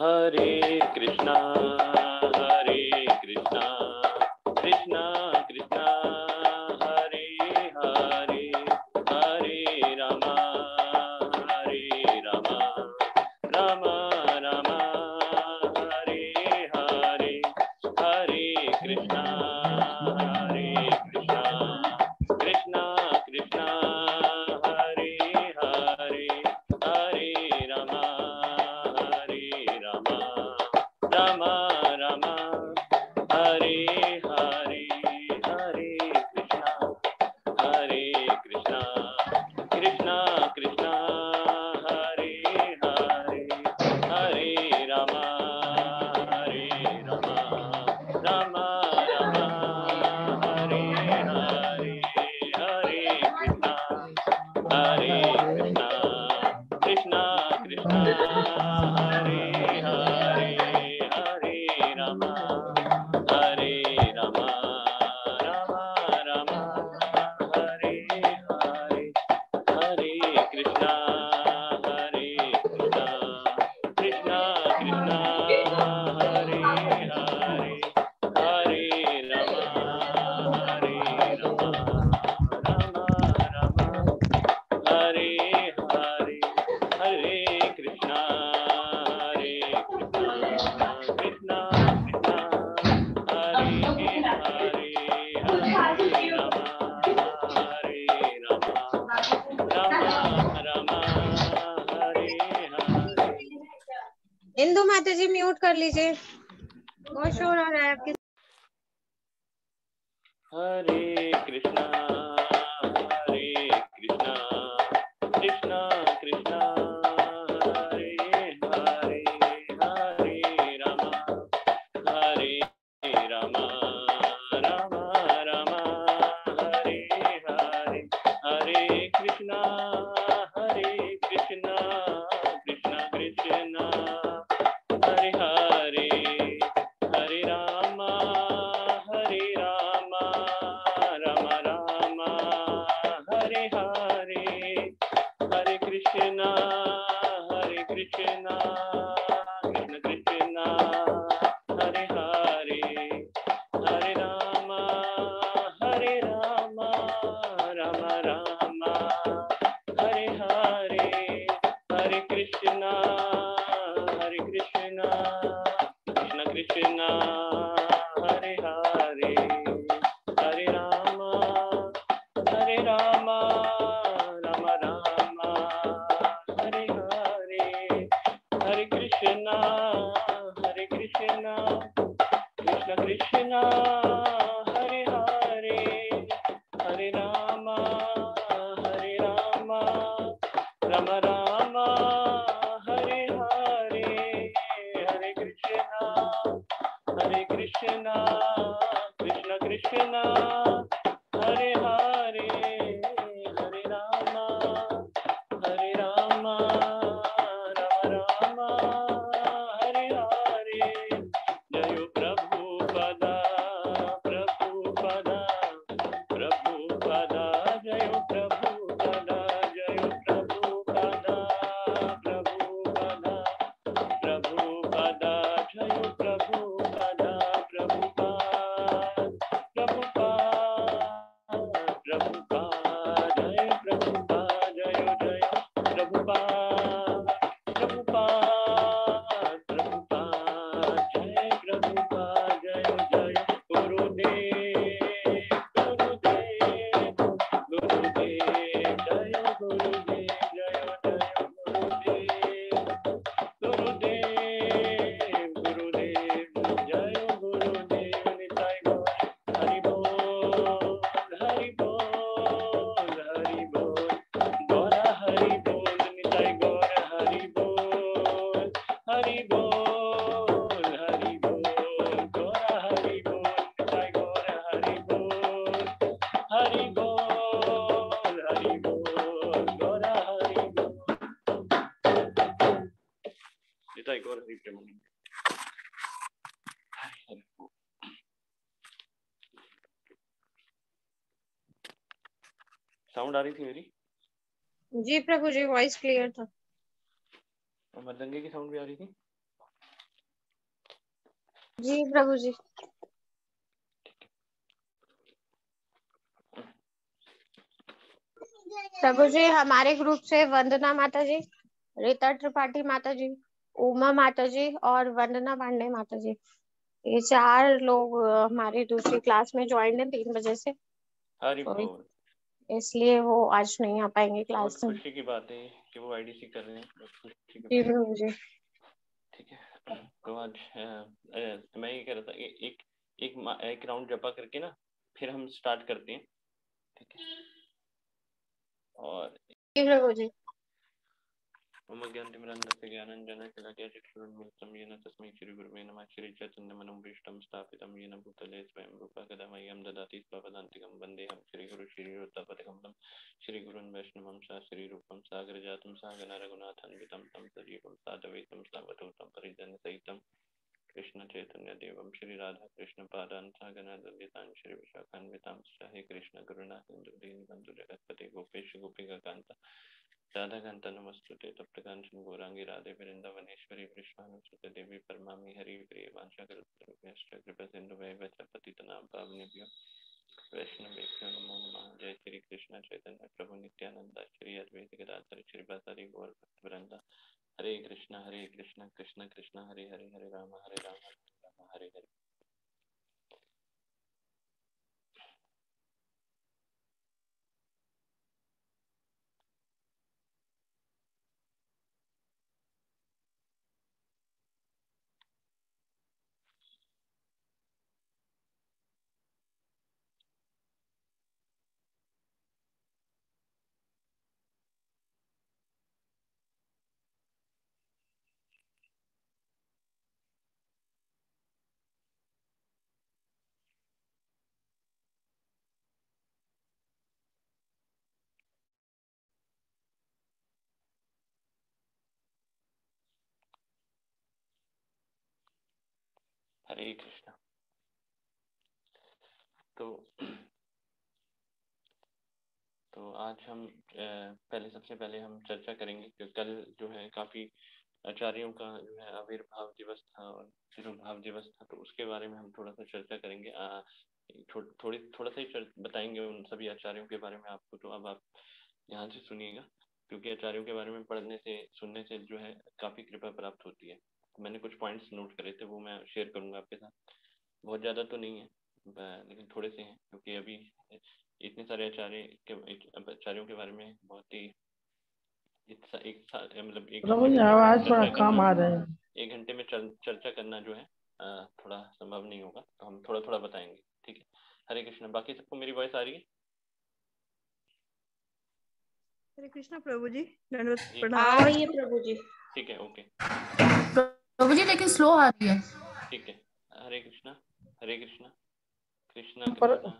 हरे कृष्णा कृष्णा कृष्णा हरे हरे हरे रामा राम राम हरे हरे हरे कृष्णा कृष्णा कृष्णा हरे हरे हरे राम राम राम हरे हरे हरे कृष्णा कृष्णा कृष्णा हरे हरे हरे राम राम राम हरे हरे हरे कृष्णा कृष्णा कृष्णा हरे हरे हरे राम राम राम हरे हरे हरे कृष्णा कृष्णा कृष्णा हरे हरे हरे राम राम हरे हरे हरे कृष्णा कृष्णा कृष्णा हरे हरे हरे राम राम हरे हरे। इंदु माता जी म्यूट कर लीजिए, बहुत शोर आ रहा है आपके। हरे कृष्णा कृष्णा कृष्णा हरे हरे हरे राम राम राम हरे हरे हरे कृष्णा कृष्णा कृष्णा हरे हरे हरे राम राम राम हरे हरे हरे कृष्णा कृष्ण कृष्णा हरे हरे हरे राम राम राम हरे हरे हरे कृष्णा कृष्ण कृष्णा हरे हरे हरे राम राम राम हरे हरे हरे कृष्णा कृष्ण कृष्णा हरे हरे हरे राम राम राम हरे हरे हरे कृष्णा कृष्ण कृष्णा हरे हरे हरे राम राम राम हरे हरे जय प्रभुपदा प्रभुपदा जय प्रभुपदा जय प्रभुपदा प्रभुपदा जय प्रभुपदा प्रभुपाद जय प्रभुपाद जय प्रभुपाद जय प्रभुपाद जय गुरुदेव जय गुरुदेव जय गुरुदेव जय गुरुदेव निताय गौर हरि बोल गौर हरि बोल निताय गौर हरि बोल गौर हरि बोल निताय गौर हरि बोल गौर हरि बोल निताय गौर हरि प्रेमानंद। साउंड आ रही थी मेरी? जी प्रभु जी, वॉइस क्लियर था। और मृदंगे की साउंड भी आ रही थी? जी प्रभु जी। प्रभु जी हमारे ग्रुप से वंदना माता जी, रीता त्रिपाठी माता जी, उमा माता जी और वंदना पांडे माता जी, ये 4 लोग हमारी दूसरी क्लास में ज्वाइन है 3 बजे से, हरि तो बोल। इसलिए वो आज नहीं आ पाएंगे बहुत क्लास में। खुशी की बात है कि वो आईडीसी कर रहे हैं, बहुत खुशी की जी बात। प्रभु जी। ठीक है, तो आज मैं ये कह रहा था एक राउंड जपा करके ना फिर हम स्टार्ट करते हैं, ठीक है। और जी प्रभु जी। मम ज्ञानतिमिरन्धस्य ज्ञानाञ्जनशलाकया चक्षुरुन्मिलितं येन तस्मै श्रीगुरुवे नमः। श्रीचैतन्यमनोभीष्टं स्थापितं येन भूतले स्वयं रूपः कदा मह्यं ददाति स्वपदान्तिकं। वन्देऽहं श्रीगुरु श्रीयुतपदकमलं श्रीगुरुन् वैष्णवं सश्रीरूपं सागरजातं सहगण रघुनाथान्वितं तं सजीवं साद्वैतं सावधूतं परिजनसहितं कृष्ण चैतन्य देवं श्री राधा कृष्ण पादान् सहगण ललितान् श्री विशाखान्वितांश्च हे कृष्ण करुणा सिन्धु दीनबन्धु जगत्पते गोपेश गोपिकान्त राधा कांता नमस्तुते तप्त कांचन गौरांगी राधे वृंदावनेश्वरी कृष्णानुसुते देवी परमामि हरि प्रिय वांछाकल्पतरुभ्यश्च कृपा सिंधु वैवच पतितनां पावनेभ्यो वैष्णवेभ्यो नमो नमः। जय श्री कृष्ण चैतन्य प्रभु नित्यानंद श्री अद्वैत गदाधर श्रीवासादि गौर भक्तवृंदा। हरे कृष्ण कृष्ण कृष्ण हरे हरे हरे राम हरे हरे। हरे कृष्ण। तो आज हम सबसे पहले हम चर्चा करेंगे कि कल जो है काफ़ी आचार्यों का जो है आविर्भाव दिवस था और तिरुभाव दिवस था, तो उसके बारे में हम थोड़ा सा चर्चा करेंगे। थोड़ा सा ही बताएंगे उन सभी आचार्यों के बारे में आपको। तो अब आप ध्यान से सुनिएगा, क्योंकि आचार्यों के बारे में पढ़ने से सुनने से जो है काफ़ी कृपा प्राप्त होती है। तो मैंने कुछ पॉइंट्स नोट करे थे, वो मैं शेयर करूँगा आपके साथ। बहुत ज़्यादा तो नहीं है, लेकिन थोड़े से हैं, क्योंकि अभी इतने सारे आचार्यों के बारे में बहुत ही मतलब एक प्रभु घंटे जी में आवाज थोड़ा चर्चा कम करना, आ रहा है। एक घंटे में चर्चा करना जो है थोड़ा संभव नहीं होगा, तो हम थोड़ा थोड़ा बताएंगे, ठीक है। हरे कृष्ण। बाकी सबको मेरी वॉइस आ रही है? हरे कृष्णा प्रभु जी, दंडवत जी, प्रणाम। आ रही है प्रभु जी। ठीक है, ओके, प्रभु जी लेकिन स्लो आ रही है। ठीक है। हरे कृष्णा कृष्णा कृष्णा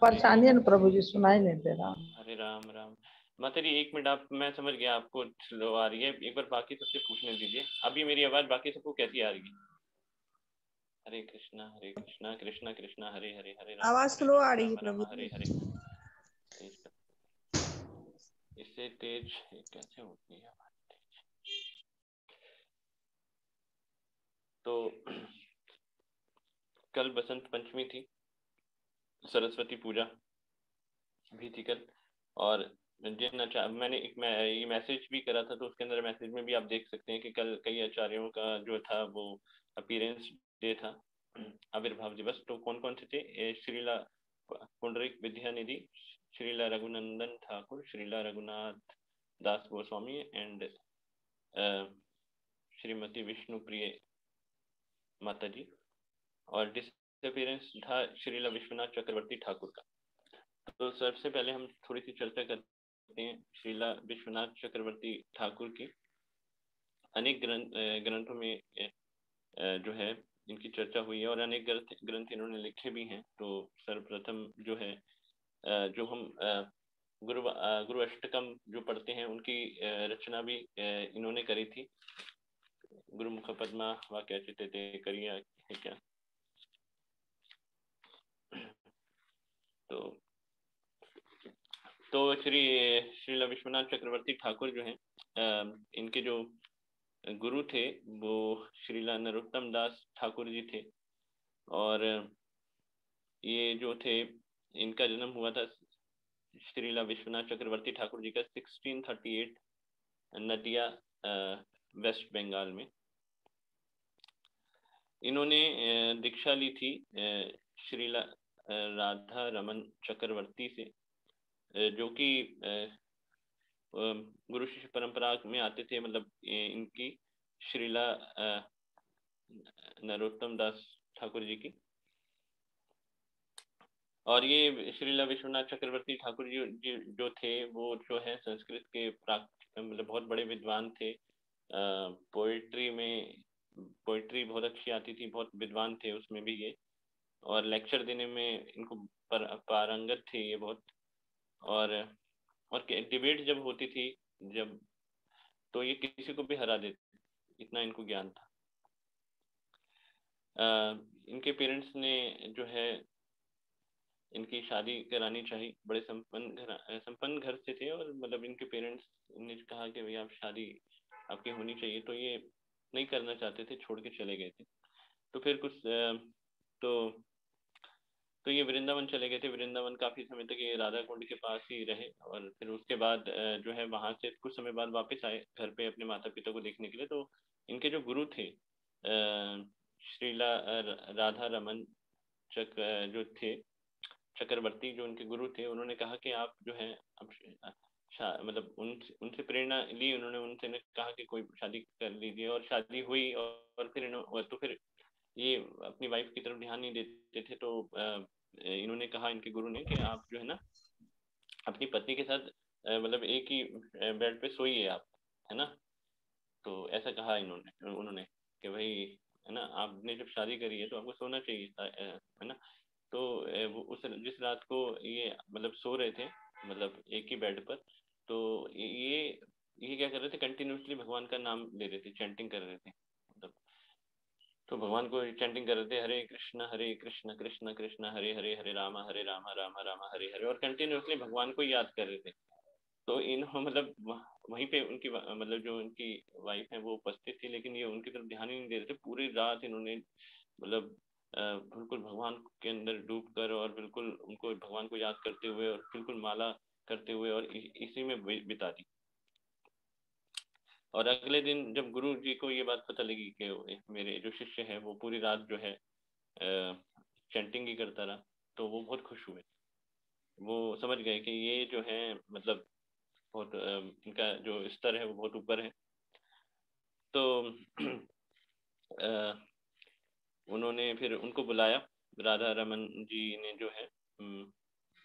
परेशानी है ना प्रभु जी, सुनाई नहीं दे रहा। हरे राम राम। माता जी एक मिनट, आप, मैं समझ गया आपको स्लो आ रही है, एक बार बाकी सबसे पूछने दीजिए। अभी मेरी आवाज बाकी सबको कैसी आ रही है? हरे कृष्णा कृष्णा कृष्णा हरे हरे हरे राम आवाज स्लो आ रही है राम प्रभु हरे जी। हरे। तेज कर, इससे तेज कैसे होती है आवाज तेज? तो कल बसंत पंचमी थी, सरस्वती पूजा भी थी कल। और मैंने ये मैसेज भी करा था, तो उसके अंदर मैसेज में भी आप देख सकते हैं कि कल कई आचार्यों का जो था वो अपीयरेंस डे था, आविर्भाव दिवस। तो कौन कौन से थे? श्रीला पुंडरीक विद्यानिधि, श्रीला रघुनंदन ठाकुर, श्रीला रघुनाथ दास गोस्वामी एंड श्रीमती विष्णु प्रिय माता जी। और डिसअपीयरेंस था श्रीला विश्वनाथ चक्रवर्ती ठाकुर का। तो सबसे पहले हम थोड़ी सी चर्चा करते हैं श्रीला विश्वनाथ चक्रवर्ती ठाकुर की। अनेक ग्रंथों में जो है इनकी चर्चा हुई है, और अनेक ग्रंथ इन्होंने लिखे भी हैं। तो सर्वप्रथम जो है जो हम गुरु अष्टकम जो पढ़ते हैं, उनकी रचना भी इन्होंने करी थी। गुरुमुख पद्मा वाक्य चित्ते करिया है क्या। तो श्रीला विश्वनाथ चक्रवर्ती ठाकुर जो हैं, इनके जो गुरु थे वो श्रीला नरोत्तम दास ठाकुर जी थे। और ये जो थे, इनका जन्म हुआ था श्रीला विश्वनाथ चक्रवर्ती ठाकुर जी का 1638 नदिया वेस्ट बंगाल में। इन्होंने दीक्षा ली थी श्रीला राधा रमन चक्रवर्ती से, जो कि गुरु शिष्य परंपरा में आते थे। मतलब इनकी श्रीला नरोत्तम दास ठाकुर जी की। और ये श्रीला विश्वनाथ चक्रवर्ती ठाकुर जी जो थे वो जो है संस्कृत के मतलब बहुत बड़े विद्वान थे। पोइट्री बहुत अच्छी आती थी, बहुत विद्वान थे उसमें भी ये। और लेक्चर देने में इनको पारंगत थे ये बहुत। और डिबेट जब होती थी जब, तो ये किसी को भी हरा देते, इतना इनको ज्ञान था। इनके पेरेंट्स ने जो है इनकी शादी करानी चाहिए, बड़े संपन्न घर से थे। और मतलब इनके पेरेंट्स ने कहा कि भैया आप शादी आपकी होनी चाहिए, तो ये नहीं करना चाहते थे, छोड़ के चले गए थे। तो फिर कुछ तो ये वृंदावन चले गए थे। वृंदावन काफी समय तक ये राधा कुंड के पास ही रहे। और फिर उसके बाद जो है वहां से कुछ समय बाद वापस आए घर पे अपने माता पिता को देखने के लिए। तो इनके जो गुरु थे श्रीला राधा रमन जो थे चक्रवर्ती, जो उनके गुरु थे, उन्होंने कहा कि आप जो है अब मतलब उनसे प्रेरणा ली उन्होंने। उनसे ने कहा कि कोई शादी कर लीजिए, और शादी हुई। और फिर ये अपनी वाइफ की तरफ ध्यान नहीं देते थे। तो इन्होंने कहा, इनके गुरु ने, कि आप जो है ना अपनी पत्नी के साथ मतलब एक ही बेड पे सोइए आप, है ना। तो ऐसा कहा उन्होंने कि भाई, है ना, आपने जब शादी करी है तो आपको सोना चाहिए, है ना। तो वो जिस रात को ये मतलब सो रहे थे, मतलब एक ही बेड पर, तो ये क्या कर रहे थे, कंटिन्यूसली भगवान का नाम ले रहे थे, चैंटिंग कर रहे थे। मतलब तो भगवान को चैंटिंग कर रहे थे, हरे कृष्ण कृष्ण कृष्ण हरे हरे, हरे राम राम राम हरे हरे, और कंटिन्यूसली भगवान को याद कर रहे थे। तो इन मतलब वहीं पे उनकी मतलब जो उनकी वाइफ है वो उपस्थित थी, लेकिन ये उनकी तरफ ध्यान ही नहीं दे रहे थे। पूरी रात इन्होंने मतलब बिल्कुल भगवान के अंदर डूब कर, और बिल्कुल उनको भगवान को याद करते हुए, और बिल्कुल माला करते हुए, और इसी में बिता दी। और अगले दिन जब गुरु जी को ये बात पता लगी कि मेरे जो शिष्य है वो पूरी रात जो है चैंटिंग ही करता रहा, तो वो बहुत खुश हुए। वो समझ गए कि ये जो है मतलब बहुत इनका जो स्तर है वो बहुत ऊपर है। तो उन्होंने फिर उनको बुलाया, राधा रमन जी ने जो है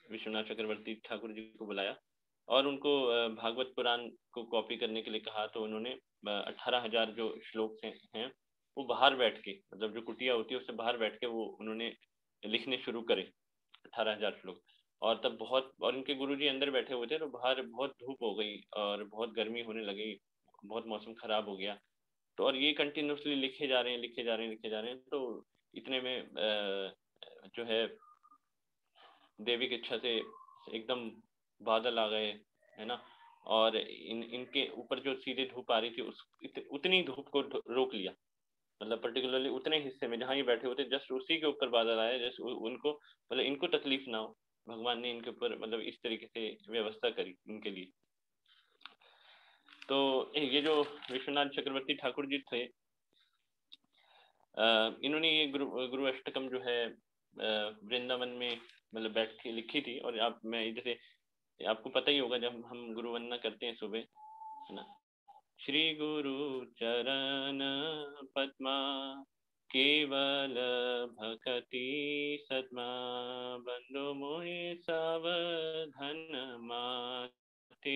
विश्वनाथ चक्रवर्ती ठाकुर जी को बुलाया, और उनको भागवत पुराण को कॉपी करने के लिए कहा। तो उन्होंने 18,000 जो श्लोक हैं वो बाहर बैठ के, मतलब जो कुटिया होती है उससे बाहर बैठ के वो उन्होंने लिखने शुरू करे, 18,000 श्लोक। और तब और इनके गुरुजी अंदर बैठे हुए थे, तो बाहर बहुत धूप हो गई और बहुत गर्मी होने लगी, बहुत मौसम खराब हो गया। तो और ये कंटिन्यूसली लिखे जा रहे हैं, लिखे जा रहे हैं, लिखे जा रहे हैं। तो इतने में जो है देवी की इच्छा से एकदम बादल आ गए, है ना। और इनके ऊपर जो सीधे धूप आ रही थी उतनी धूप को रोक लिया। मतलब पर्टिकुलरली उतने हिस्से में जहाँ ये बैठे होते, जस्ट उसी के ऊपर बादल आए, जस्ट उनको मतलब इनको तकलीफ ना हो। भगवान ने इनके ऊपर मतलब इस तरीके से व्यवस्था करी इनके लिए। तो ये जो विश्वनाथ चक्रवर्ती ठाकुर जी थे, इन्होंने ये गुरु अष्टकम जो है वृंदावन में मतलब बैठ के लिखी थी। और आप मैं जैसे आपको पता ही होगा, जब हम गुरु वंदना करते हैं सुबह, है ना, श्री गुरु चरण पद्मा केवल भक्ति सद्मा बंदो मोहे सावधन माते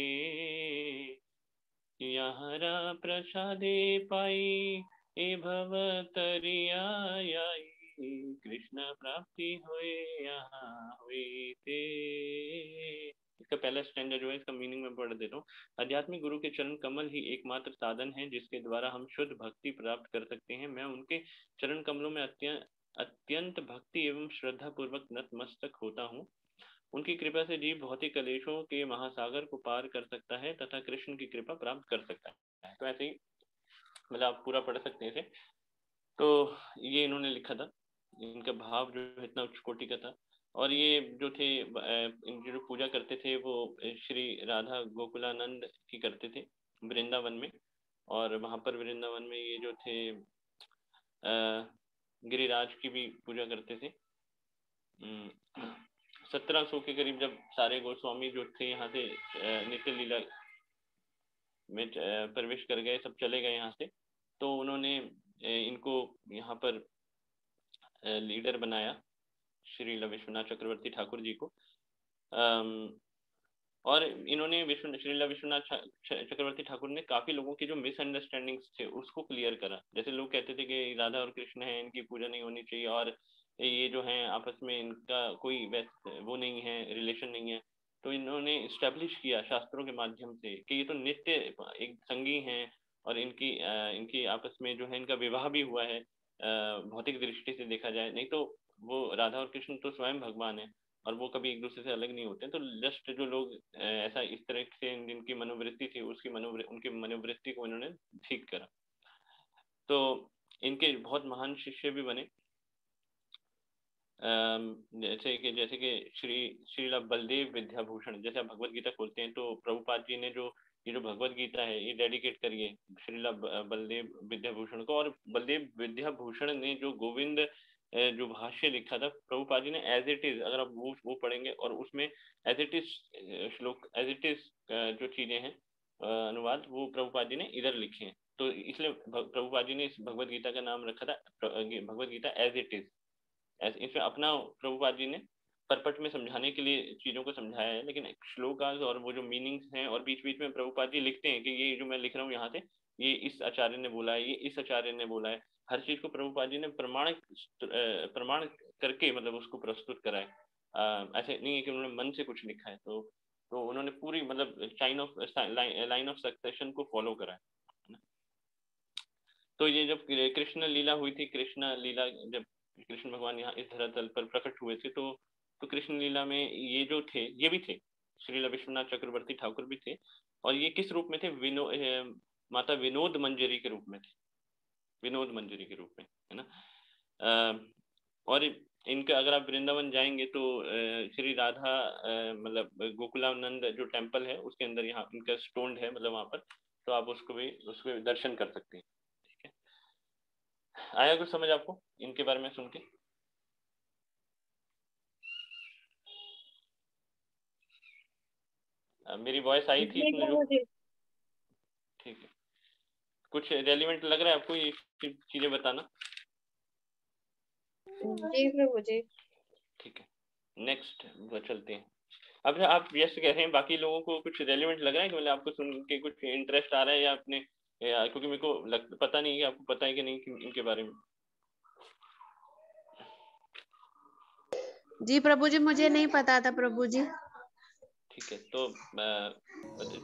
याहरा प्रसादे पाई ए भव तरिया कृष्ण प्राप्ति हुए यहाँ हुई थे। इसका पहला स्टैंडा जो है, इसका मीनिंग मैं पढ़ देता हूँ। आध्यात्मिक गुरु के चरण कमल ही एकमात्र साधन है जिसके द्वारा हम शुद्ध भक्ति प्राप्त कर सकते हैं। मैं उनके चरण कमलों में अत्यंत भक्ति एवं श्रद्धा पूर्वक नतमस्तक होता हूँ। उनकी कृपा से जीव भौतिक कलेशों के महासागर को पार कर सकता है तथा कृष्ण की कृपा प्राप्त कर सकता है। तो ऐसे ही मतलब आप पूरा पढ़ सकते हैं इसे। तो ये इन्होंने लिखा था। इनका भाव जो है इतना उच्च कोटि का था। और ये जो थे इनकी जो पूजा करते थे वो श्री राधा गोकुलानंद की करते थे वृंदावन में। और वहाँ पर वृंदावन में ये जो थे गिरिराज की भी पूजा करते थे। 1700 के करीब जब सारे गोस्वामी जो थे यहाँ से नित्य लीला में प्रवेश कर गए, सब चले गए यहाँ से, तो उन्होंने इनको यहाँ पर लीडर बनाया श्रील विश्वनाथ चक्रवर्ती ठाकुर जी को। और इन्होंने श्रील विश्वनाथ चक्रवर्ती ठाकुर ने काफी लोगों की जो मिसअंडरस्टैंडिंग्स थे उसको क्लियर करा। जैसे लोग कहते थे कि राधा और कृष्ण हैं, इनकी पूजा नहीं होनी चाहिए, और ये जो हैं आपस में इनका कोई वो नहीं है, रिलेशन नहीं है। तो इन्होंने इस्टेब्लिश किया शास्त्रों के माध्यम से कि ये तो नित्य एक संगी हैं, और इनकी आपस में जो है इनका विवाह भी हुआ है भौतिक दृष्टि से देखा जाए, नहीं तो वो राधा और कृष्ण तो स्वयं भगवान है और वो कभी एक दूसरे से अलग नहीं होते। तो जस्ट जो लोग ऐसा इस तरह से जिनकी मनोवृत्ति थी उनकी मनोवृत्ति को इन्होंने ठीक करा। तो इनके बहुत महान शिष्य भी बने, जैसे कि श्रीला बलदेव विद्याभूषण। जैसे आप भगवत गीता खोलते हैं तो प्रभुपाद जी ने जो ये जो भगवत गीता है ये डेडिकेट करिए श्रीला बलदेव विद्याभूषण को। और बलदेव विद्याभूषण ने जो गोविंद जो भाष्य लिखा था प्रभुपाद जी ने एज इट इज, अगर आप वो पढ़ेंगे और उसमें एज इट इज श्लोक एज इट इज जो चीजें हैं अनुवाद वो प्रभुपाद जी ने इधर लिखे हैं। तो इसलिए प्रभुपाद जी ने इस भगवत गीता का नाम रखा था Bhagavad Gita as it is. इसमें अपना प्रभुपाद जी ने परपट में समझाने के लिए चीजों को समझाया है, लेकिन श्लोकास और वो जो मीनिंग्स हैं और बीच बीच में प्रभुपाद जी लिखते हैं कि ये जो मैं लिख रहा हूँ यहाँ से ये इस आचार्य ने बोला है, ये इस आचार्य ने बोला है। हर चीज को प्रभुपाद जी ने प्रमाण करके मतलब उसको प्रस्तुत करा है। ऐसे नहीं है कि उन्होंने मन से कुछ लिखा है। तो उन्होंने पूरी मतलब लाइन ऑफ सक्सेशन को फॉलो करा है। तो ये जब कृष्ण लीला हुई थी, कृष्ण लीला जब कृष्ण भगवान यहाँ इस धरातल पर प्रकट हुए थे तो कृष्ण लीला में ये जो थे ये भी थे, श्रील विश्वनाथ चक्रवर्ती ठाकुर भी थे। और ये किस रूप में थे? माता विनोद मंजरी के रूप में थे, विनोद मंजरी के रूप में, है ना। और इनका अगर आप वृंदावन जाएंगे तो श्री राधा मतलब गोकुलानंद जो टेम्पल है उसके अंदर यहाँ इनका स्टोन है मतलब वहां पर, तो आप उसको दर्शन कर सकते हैं। ठीक है, आया कुछ समझ आपको इनके बारे में सुन के? मेरी वॉइस आई थी इसमें जो? ठीक है, कुछ रेलिवेंट लग रहा है आपको ये चीजें बताना? जी प्रभु जी। ठीक है, नेक्स्ट चलते हैं। अब आप जैसे कह रहे हैं बाकी लोगों को कुछ रेलिवेंट लग रहा है कि मतलब आपको सुन के कुछ इंटरेस्ट आ रहा है या आपने क्योंकि मेरे को पता नहीं है आपको पता है कि नहीं इनके बारे में। जी प्रभु जी मुझे नहीं पता था प्रभु जी। ठीक है, तो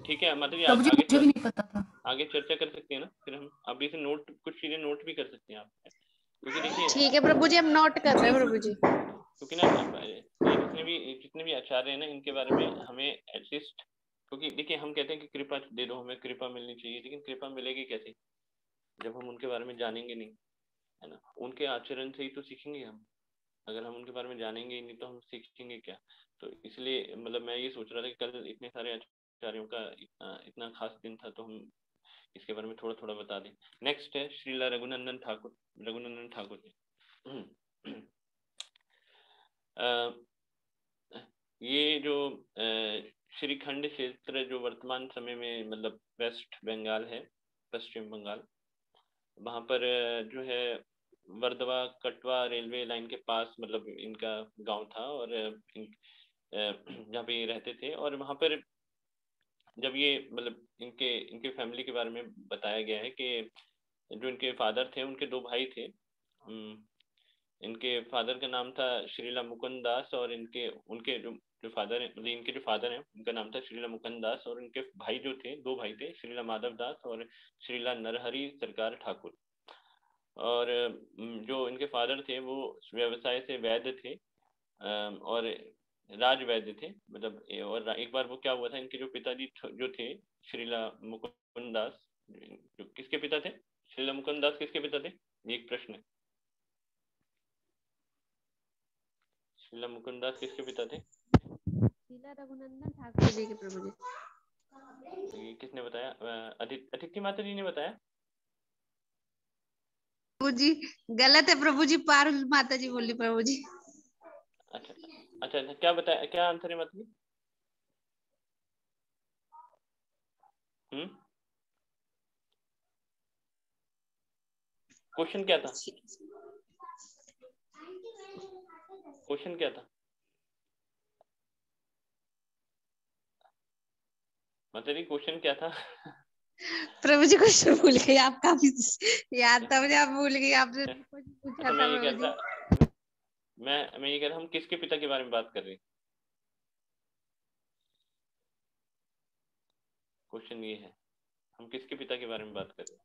ठीक है मतलब प्रभु जी मुझे भी नहीं पता था। आगे चर्चा कर सकते हैं ना, फिर हम अभी से कुछ चीजें नोट भी कर सकते हैं आप, क्योंकि देखिए ठीक है प्रभु जी हम नोट कर रहे हैं प्रभु जी। क्योंकि ना जितने भी आचार्य हैं ना इनके बारे में हमें एटलीस्ट, क्योंकि देखिए हम कहते हैं कि कृपा दे दो, हमें कृपा मिलनी चाहिए, लेकिन कृपा मिलेगी कैसे जब हम उनके बारे में जानेंगे नहीं, है ना। उनके आचरण से ही तो सीखेंगे हम, अगर हम उनके बारे में जानेंगे ही नहीं तो हम सीखेंगे क्या। तो इसलिए मतलब मैं ये सोच रहा था कि कल इतने सारे आचार्यों का इतना खास दिन था तो हम इसके बारे में थोड़ा थोड़ा बता दें। नेक्स्ट है श्रीला रघुनंदन ठाकुर जी। ये जो श्रीखंड क्षेत्र जो वर्तमान समय में मतलब वेस्ट बंगाल है, पश्चिम बंगाल, वहाँ पर जो है वर्दवा कटवा रेलवे लाइन के पास मतलब इनका गांव था और जहाँ पे ये रहते थे। और वहाँ पर जब ये मतलब इनके फैमिली के बारे में बताया गया है कि जो इनके फादर थे उनके दो भाई थे। इनके फादर का नाम था श्रीला मुकुंद दास और उनके जो फादर है मतलब इनके जो फादर हैं उनका नाम था श्रीला मुकुंद दास और इनके भाई जो थे दो भाई थे श्रीला माधव दास और श्रीला नरहरि सरकार ठाकुर। और जो इनके फादर थे वो व्यवसाय से वैद्य थे और राज वैद्य थे मतलब। और एक बार वो क्या हुआ था, इनके जो पिताजी जो थे श्रीला मुकुंद दास, जो किसके पिता थे? श्रीला मुकुंद दास किसके पिता थे? ये एक प्रश्न है। शीला मुकुंदास किसके पिता थे? शीला रघुनंदन ठाकुर जी के प्रभु जी। ये किसने बताया? अदिति माता जी ने बताया। प्रभु जी गलत है प्रभु जी, पारुल माता जी बोली प्रभु जी। अच्छा अच्छा अच्छा, क्या बताया, क्या आंसर है मतलब? क्वेश्चन क्या था? क्वेश्चन क्या था मतलब? क्वेश्चन क्या था? प्रभु जी क्वेश्चन भूल गई, आप काफी याद था मुझे, आप भूल गई, आपने कुछ पूछा अच्छा, था मैं ये प्रभु कह जी। रहा था, मैं ये कह रहा हूँ, हम किसके पिता के बारे में बात कर रहे हैं? क्वेश्चन ये है, हम किसके पिता के बारे में बात कर रहे हैं?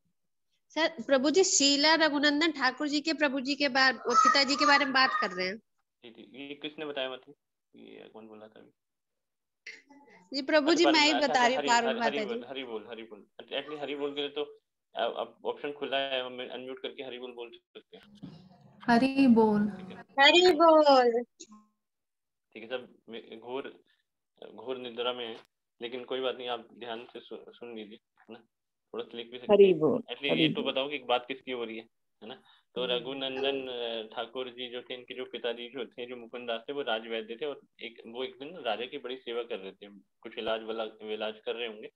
सर प्रभु जी शीला रघुनंदन ठाकुर जी के प्रभु जी के बारे, पिताजी के बारे में बात कर रहे हैं। जी जी, ये किसने बताया मतलब? ये कौन बोला था अभी? जी प्रभु अच्छा जी मैं ही अच्छा बता अच्छा, रही हूँ, हरी पारुल हरी हरी माता बोल, जी। हरी बोल, हरी बोल। एटलीस्ट हरी बोल के लिए तो अब ऑप्शन खुला है, हम अनम्यूट करके हरी बोल सकते हैं। हरी बोल। ठीक है, हरी बोल। ठीक है। सब घोर घोर निद्रा में है, लेकिन कोई बात नहीं, आप ध्यान से सुन लीजिए, है ना? थोड़ा क्लिक भी सकते हरी हैं। बोल। एटलीस्ट ये तो बताओ कि बात किसकी हो रही है ना? तो रघुनंदन ठाकुर जी जो थे, इनके जो पिताजी जो थे, जो मुकुंदास थे, वो राजवैद्य थे, और एक दिन राजा की बड़ी सेवा कर रहे थे, कुछ इलाज कर रहे होंगे,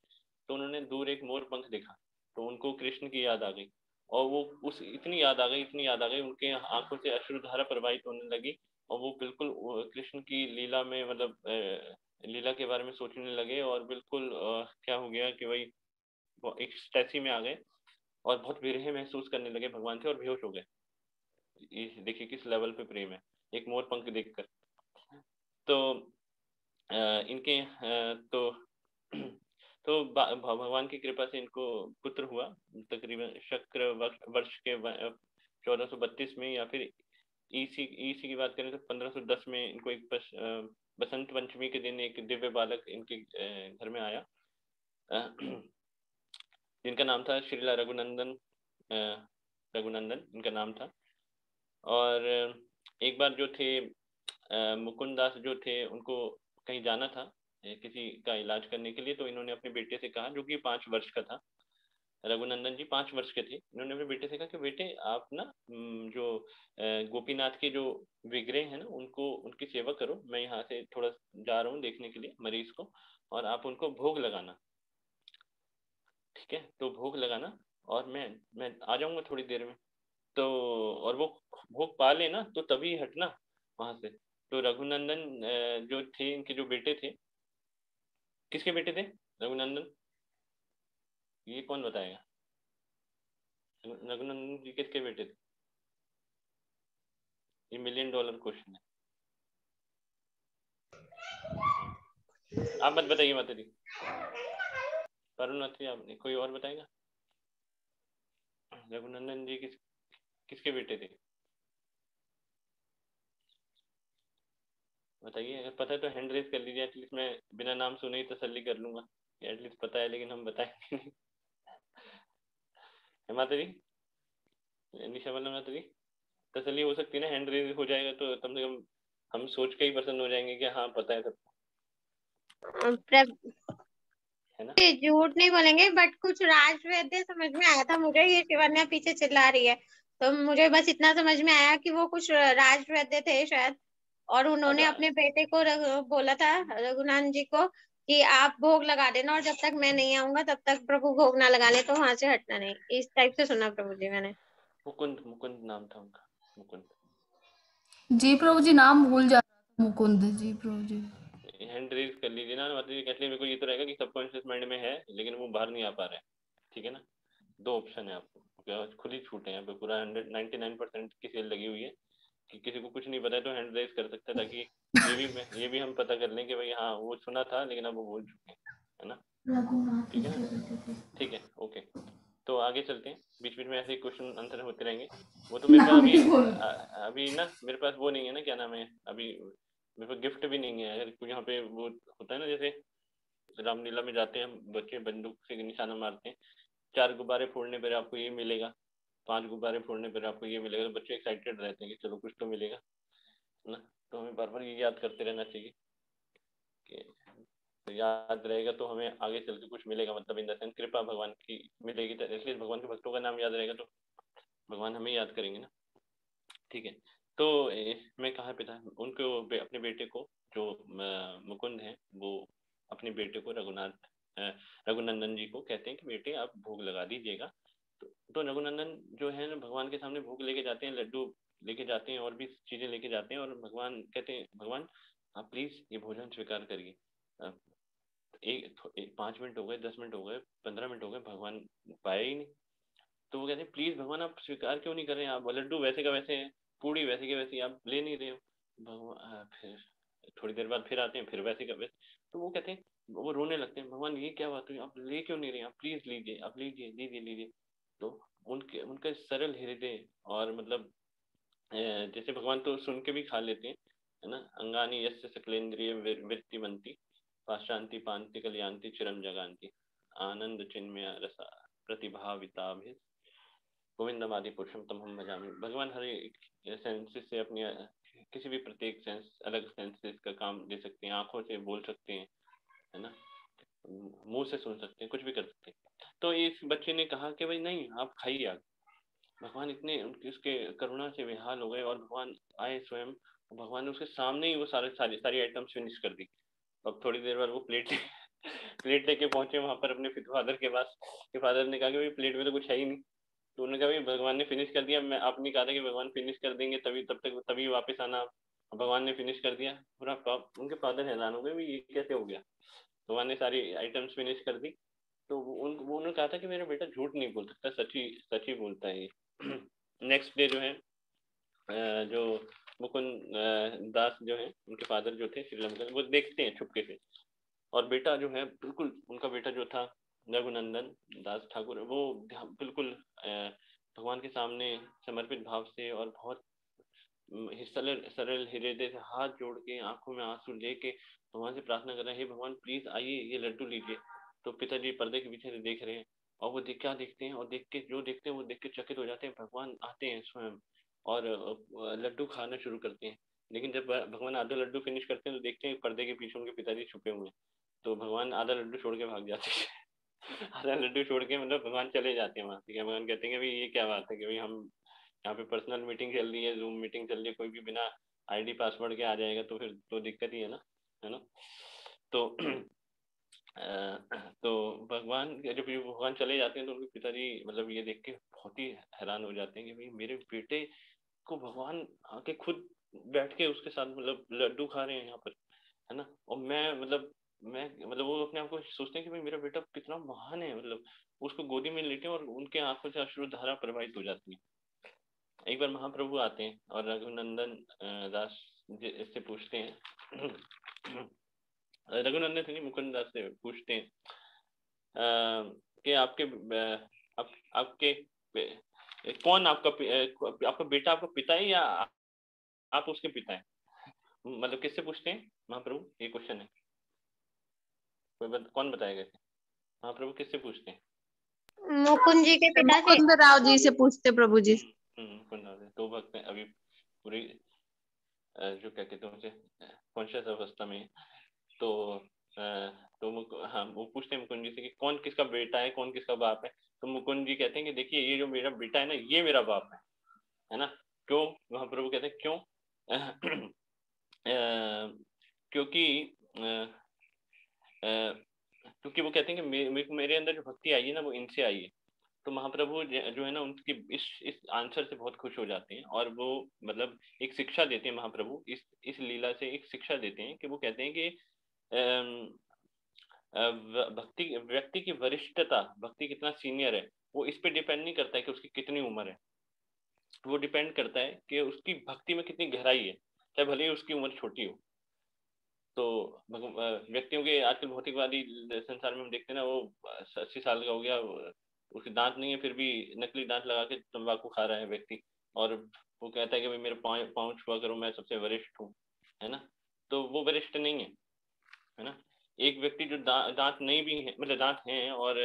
तो उन्होंने दूर एक मोर पंख देखा, तो उनको कृष्ण की याद आ गई, और वो उस इतनी याद आ गई, उनके आंखों से अश्रुधारा प्रवाहित होने लगी, और वो बिल्कुल कृष्ण की लीला में, मतलब लीला के बारे में सोचने लगे, और बिल्कुल क्या हो गया कि भाई वो एक स्टैसी में आ गए, और बहुत विरह महसूस करने लगे भगवान से, और बेहोश हो गए। देखिए किस लेवल पे प्रेम है, एक मोर पंख देखकर। तो इनके तो भगवान की कृपा से इनको पुत्र हुआ, तकरीबन शक्र वर्ष के 1432 में, या फिर ईसी की बात करें तो 1510 में इनको एक बसंत पंचमी के दिन एक दिव्य बालक इनके घर में आया, जिनका नाम था श्रीला रघुनंदन। रघुनंदन इनका नाम था। और एक बार जो थे मुकुंदास जो थे, उनको कहीं जाना था किसी का इलाज करने के लिए, तो इन्होंने अपने बेटे से कहा, जो कि 5 वर्ष का था, रघुनंदन जी 5 वर्ष के थे, इन्होंने अपने बेटे से कहा कि बेटे आप ना जो गोपीनाथ के जो विग्रह है ना, उनको उनकी सेवा करो, मैं यहाँ से थोड़ा जा रहा हूँ देखने के लिए मरीज को, और आप उनको भोग लगाना, ठीक है? तो भोग लगाना, और मैं आ जाऊंगा थोड़ी देर में। तो और वो भोग पा लेना तो तभी हटना वहां से। तो रघुनंदन जो थे, इनके जो बेटे थे, किसके बेटे थे रघुनंदन? ये कौन बताएगा? रघुनंदन जी किसके बेटे थे? ये $1 मिलियन क्वेश्चन है। आप मत बताइए माता जी, वरुण आपने, कोई और बताएगा? रघुनंदन जी किसके बेटे थे? बताइए, अगर पता है तो हैंड रेज कर लीजिए, एटलीस्ट मैं बिना नाम सुने ही तसल्ली कर लूंगा, एटलीस्ट पता है, लेकिन हम बताएंगे नहीं। है माता जी? निशा वाला माता जी, तसल्ली हो सकती है ना? हैंड रेज हो जाएगा तो कम से कम हम सोच के ही प्रसन्न हो जाएंगे कि हाँ पता है सबको, है ना? झूठ नहीं बोलेंगे, बट कुछ राजवैद्य समझ में आया था मुझे। ये शिवन्या पीछे चिल्ला रही है, तो मुझे बस इतना समझ में आया कि वो कुछ राजवैद्य थे शायद, और उन्होंने अच्छा अपने बेटे को बोला था, रघुनाथ जी को, कि आप भोग लगा देना, और जब तक मैं नहीं आऊंगा तब तक प्रभु भोग ना लगा ले, तो वहां से हटना नहीं। इस टाइप से सुना प्रभु जी मैंने। मुकुंद, मुकुंद नाम था उनका, मुकुंद। जी प्रभु जी, नाम भूल जा रहा था, मुकुंद जी प्रभु जी। हैंड रेज कर लीजिए ना माता जी, कहते मेरे को ये तो रहेगा कि सबकॉन्शियस माइंड में है, लेकिन वो बाहर नहीं आ पा रहा है, ठीक है ना? 2 ऑप्शन है आपको, खुद ही छूटे हैं यहाँ पे, पूरा 99% की सेल लगी हुई है, कि किसी को कुछ नहीं पता है तो हैंड रेज कर सकता है, ताकि ये भी हम पता कर लें कि भाई हाँ वो सुना था लेकिन अब वो भूल चुके हैं, है ना? ठीक है ना? ठीक है, ओके। तो आगे चलते हैं, बीच बीच में ऐसे क्वेश्चन आंसर होते रहेंगे। वो तो मेरे पास अभी अभी ना, मेरे पास वो नहीं है ना, क्या नाम है, अभी मेरे पास गिफ्ट भी नहीं है। अगर यहाँ पे वो होता है ना, जैसे रामलीला में जाते हैं हम, बच्चे बंदूक से निशाना मारते हैं, 4 गुब्बारे फोड़ने पर आपको ये मिलेगा, 5 गुब्बारे फोड़ने पर आपको ये मिलेगा, तो बच्चे एक्साइटेड रहते हैं कि चलो कुछ तो मिलेगा, है ना? तो हमें बार बार ये याद करते रहना चाहिए कि तो याद रहेगा तो हमें आगे चल के कुछ मिलेगा, मतलब इन द सेंस कृपा भगवान की मिलेगी, तो इसलिए भगवान के भक्तों का नाम याद रहेगा तो भगवान हमें याद करेंगे ना। ठीक है, तो मैं कहा पिता उनको अपने बेटे को जो मुकुंद है वो अपने बेटे को रघुनंदन जी को कहते हैं कि बेटे आप भोग लगा दीजिएगा। तो रघुनंदन जो है ना भगवान के सामने भोग लेके जाते हैं, लड्डू लेके जाते हैं और भी चीजें लेके जाते हैं, और भगवान कहते हैं भगवान आप प्लीज ये भोजन स्वीकार करिए। 5 मिनट हो गए, 10 मिनट हो गए, 15 मिनट हो गए, भगवान पाए ही नहीं। तो वो कहते हैं प्लीज भगवान आप स्वीकार क्यों नहीं कर रहे हैं, आप लड्डू वैसे का वैसे हैं, पूड़ी वैसे के वैसे आप ले नहीं रहे हो। भगवान फिर थोड़ी देर बाद फिर आते हैं, फिर वैसे का वैसे। तो वो कहते हैं, वो रोने लगते हैं, भगवान ये क्या बात हुई, आप ले क्यों नहीं रहे, आप प्लीज लीजिए, आप लीजिए लीजिए लीजिए। तो उनका सरल हृदय और मतलब जैसे भगवान तो सुन के भी खा लेते हैं, है ना। अंगानी यस्य सकलेंद्रिय वृत्ति बनती पाशांति पांति कल्याणति चिरम जगांति आनंद चिन्मय रसा प्रतिभाविताभि गोविंदम आदि पुरुषम तम हम भजामि। भगवान हर एक सेंसेस से अपनी किसी भी प्रत्येक सेंस अलग सेंसेस का काम दे सकते हैं, आंखों से बोल सकते हैं, है ना, मुंह से सुन सकते हैं, कुछ भी कर सकते हैं। तो इस बच्चे ने कहा कि भाई नहीं आप खाइए आग। भगवान इतने उसके करुणा से बेहाल हो गए और भगवान आए स्वयं, भगवान ने उसके सामने ही वो सारी आइटम्स फिनिश कर दी। अब थोड़ी देर बाद वो प्लेट लेके पहुंचे वहां पर अपने फादर के पास, कि फादर ने कहा कि भाई प्लेट में तो कुछ है ही नहीं। तो उन्होंने कहा भाई भगवान ने फिनिश कर दिया, मैं आपने कहा था कि भगवान फिनिश कर देंगे तभी तभी वापस आना, भगवान ने फिनिश कर दिया। पूरा उनके फादर हैरान हो गए भाई ये कैसे हो गया, भगवान ने सारी आइटम्स फिनिश कर दी। तो उन्होंने कहा था कि मेरा बेटा झूठ नहीं बोल सकता, सच ही बोलता है ये। नेक्स्ट डे जो है जो मुकुंद दास जो है उनके फादर जो थे श्रीलंका, वो देखते हैं छुपके से, और बेटा जो है बिल्कुल उनका बेटा जो था रघुनंदन दास ठाकुर, वो बिल्कुल भगवान के सामने समर्पित भाव से और बहुत सरल हृदय से हाथ जोड़ के आंखों में आंसू लेके भगवान से प्रार्थना कर रहे हैं, हे भगवान प्लीज आइए ये लड्डू लीजिए। तो पिताजी पर्दे के पीछे से देख रहे हैं, और वो क्या देखते हैं, और देख के वो देख के चकित हो जाते हैं। भगवान आते हैं स्वयं और लड्डू खाना शुरू करते हैं। लेकिन जब भगवान आधा लड्डू फिनिश करते हैं तो देखते हैं पर्दे के पीछे उनके पिताजी छुपे हुए हैं। तो भगवान आधा लड्डू छोड़ के भाग जाते हैं। आधा लड्डू छोड़ के मतलब भगवान चले जाते हैं वहां से। भगवान कहते हैं कि भाई ये क्या बात है कि भाई हम यहाँ पे पर्सनल मीटिंग चल रही है, जूम मीटिंग चल रही है, कोई भी बिना आईडी पासवर्ड के आ जाएगा तो फिर तो दिक्कत ही है ना। तो तो भगवान जब भगवान चले जाते हैं तो उनके पिताजी मतलब ये देख के बहुत ही हैरान हो जाते हैं कि भाई मेरे बेटे को भगवान आके खुद बैठ के उसके साथ मतलब लड्डू खा रहे हैं यहाँ पर, है ना। और मैं वो अपने आप को सोचते हैं कि भाई मेरा बेटा कितना महान है, मतलब उसको गोदी में लेटे और उनके आंखों से अश्रुधारा प्रवाहित हो जाती है। एक बार महाप्रभु आते हैं और रघुनंदन दास इससे पूछते हैं रघुनंदन से मुकुंद दास से पूछते हैं कि आपके कौन आपका बेटा आपका पिता है या आप उसके पिता हैं, मतलब किससे पूछते हैं महाप्रभु, ये क्वेश्चन है। कौन बताएगा इसे, महाप्रभु किससे पूछते हैं? मुकुंद जी के पिता से। मुकुंद राव जी से पूछते प्रभु जी। मुकुंद राव तो भक्त अभी पूरी जो क्या कहते हैं उसे कॉन्शियस अवस्था में। तो हाँ वो पूछते हैं मुकुंद जी से कि कौन किसका बेटा है, कौन किसका बाप है। तो मुकुंद जी कहते हैं कि देखिए ये जो मेरा बेटा है ना ये मेरा बाप है ना। क्यों? महाप्रभु कहते हैं क्यों? क्योंकि वो कहते हैं कि मेरे अंदर जो भक्ति आई है ना वो इनसे आई है। तो महाप्रभु जो है ना उनकी इस आंसर से बहुत खुश हो जाते हैं और वो मतलब एक शिक्षा देते हैं। महाप्रभु इस लीला से एक शिक्षा देते हैं कि वो कहते हैं कि भक्ति व्यक्ति की वरिष्ठता, भक्ति कितना सीनियर है वो इस पे डिपेंड नहीं करता है कि उसकी कितनी उम्र है। वो डिपेंड करता है कि उसकी भक्ति में कितनी गहराई है, चाहे भले ही उसकी उम्र छोटी हो। तो व्यक्तियों के आजकल भौतिकवादी संसार में हम देखते हैं ना, वो 80 साल का हो गया, उसके दांत नहीं है फिर भी नकली दांत लगा के तंबाकू खा रहा है व्यक्ति, और वो कहता है कि भाई मेरे पाँव छुआ करो मैं सबसे वरिष्ठ हूँ, है ना। तो वो वरिष्ठ नहीं है ना। एक व्यक्ति जो दांत नहीं भी है, मतलब दांत हैं और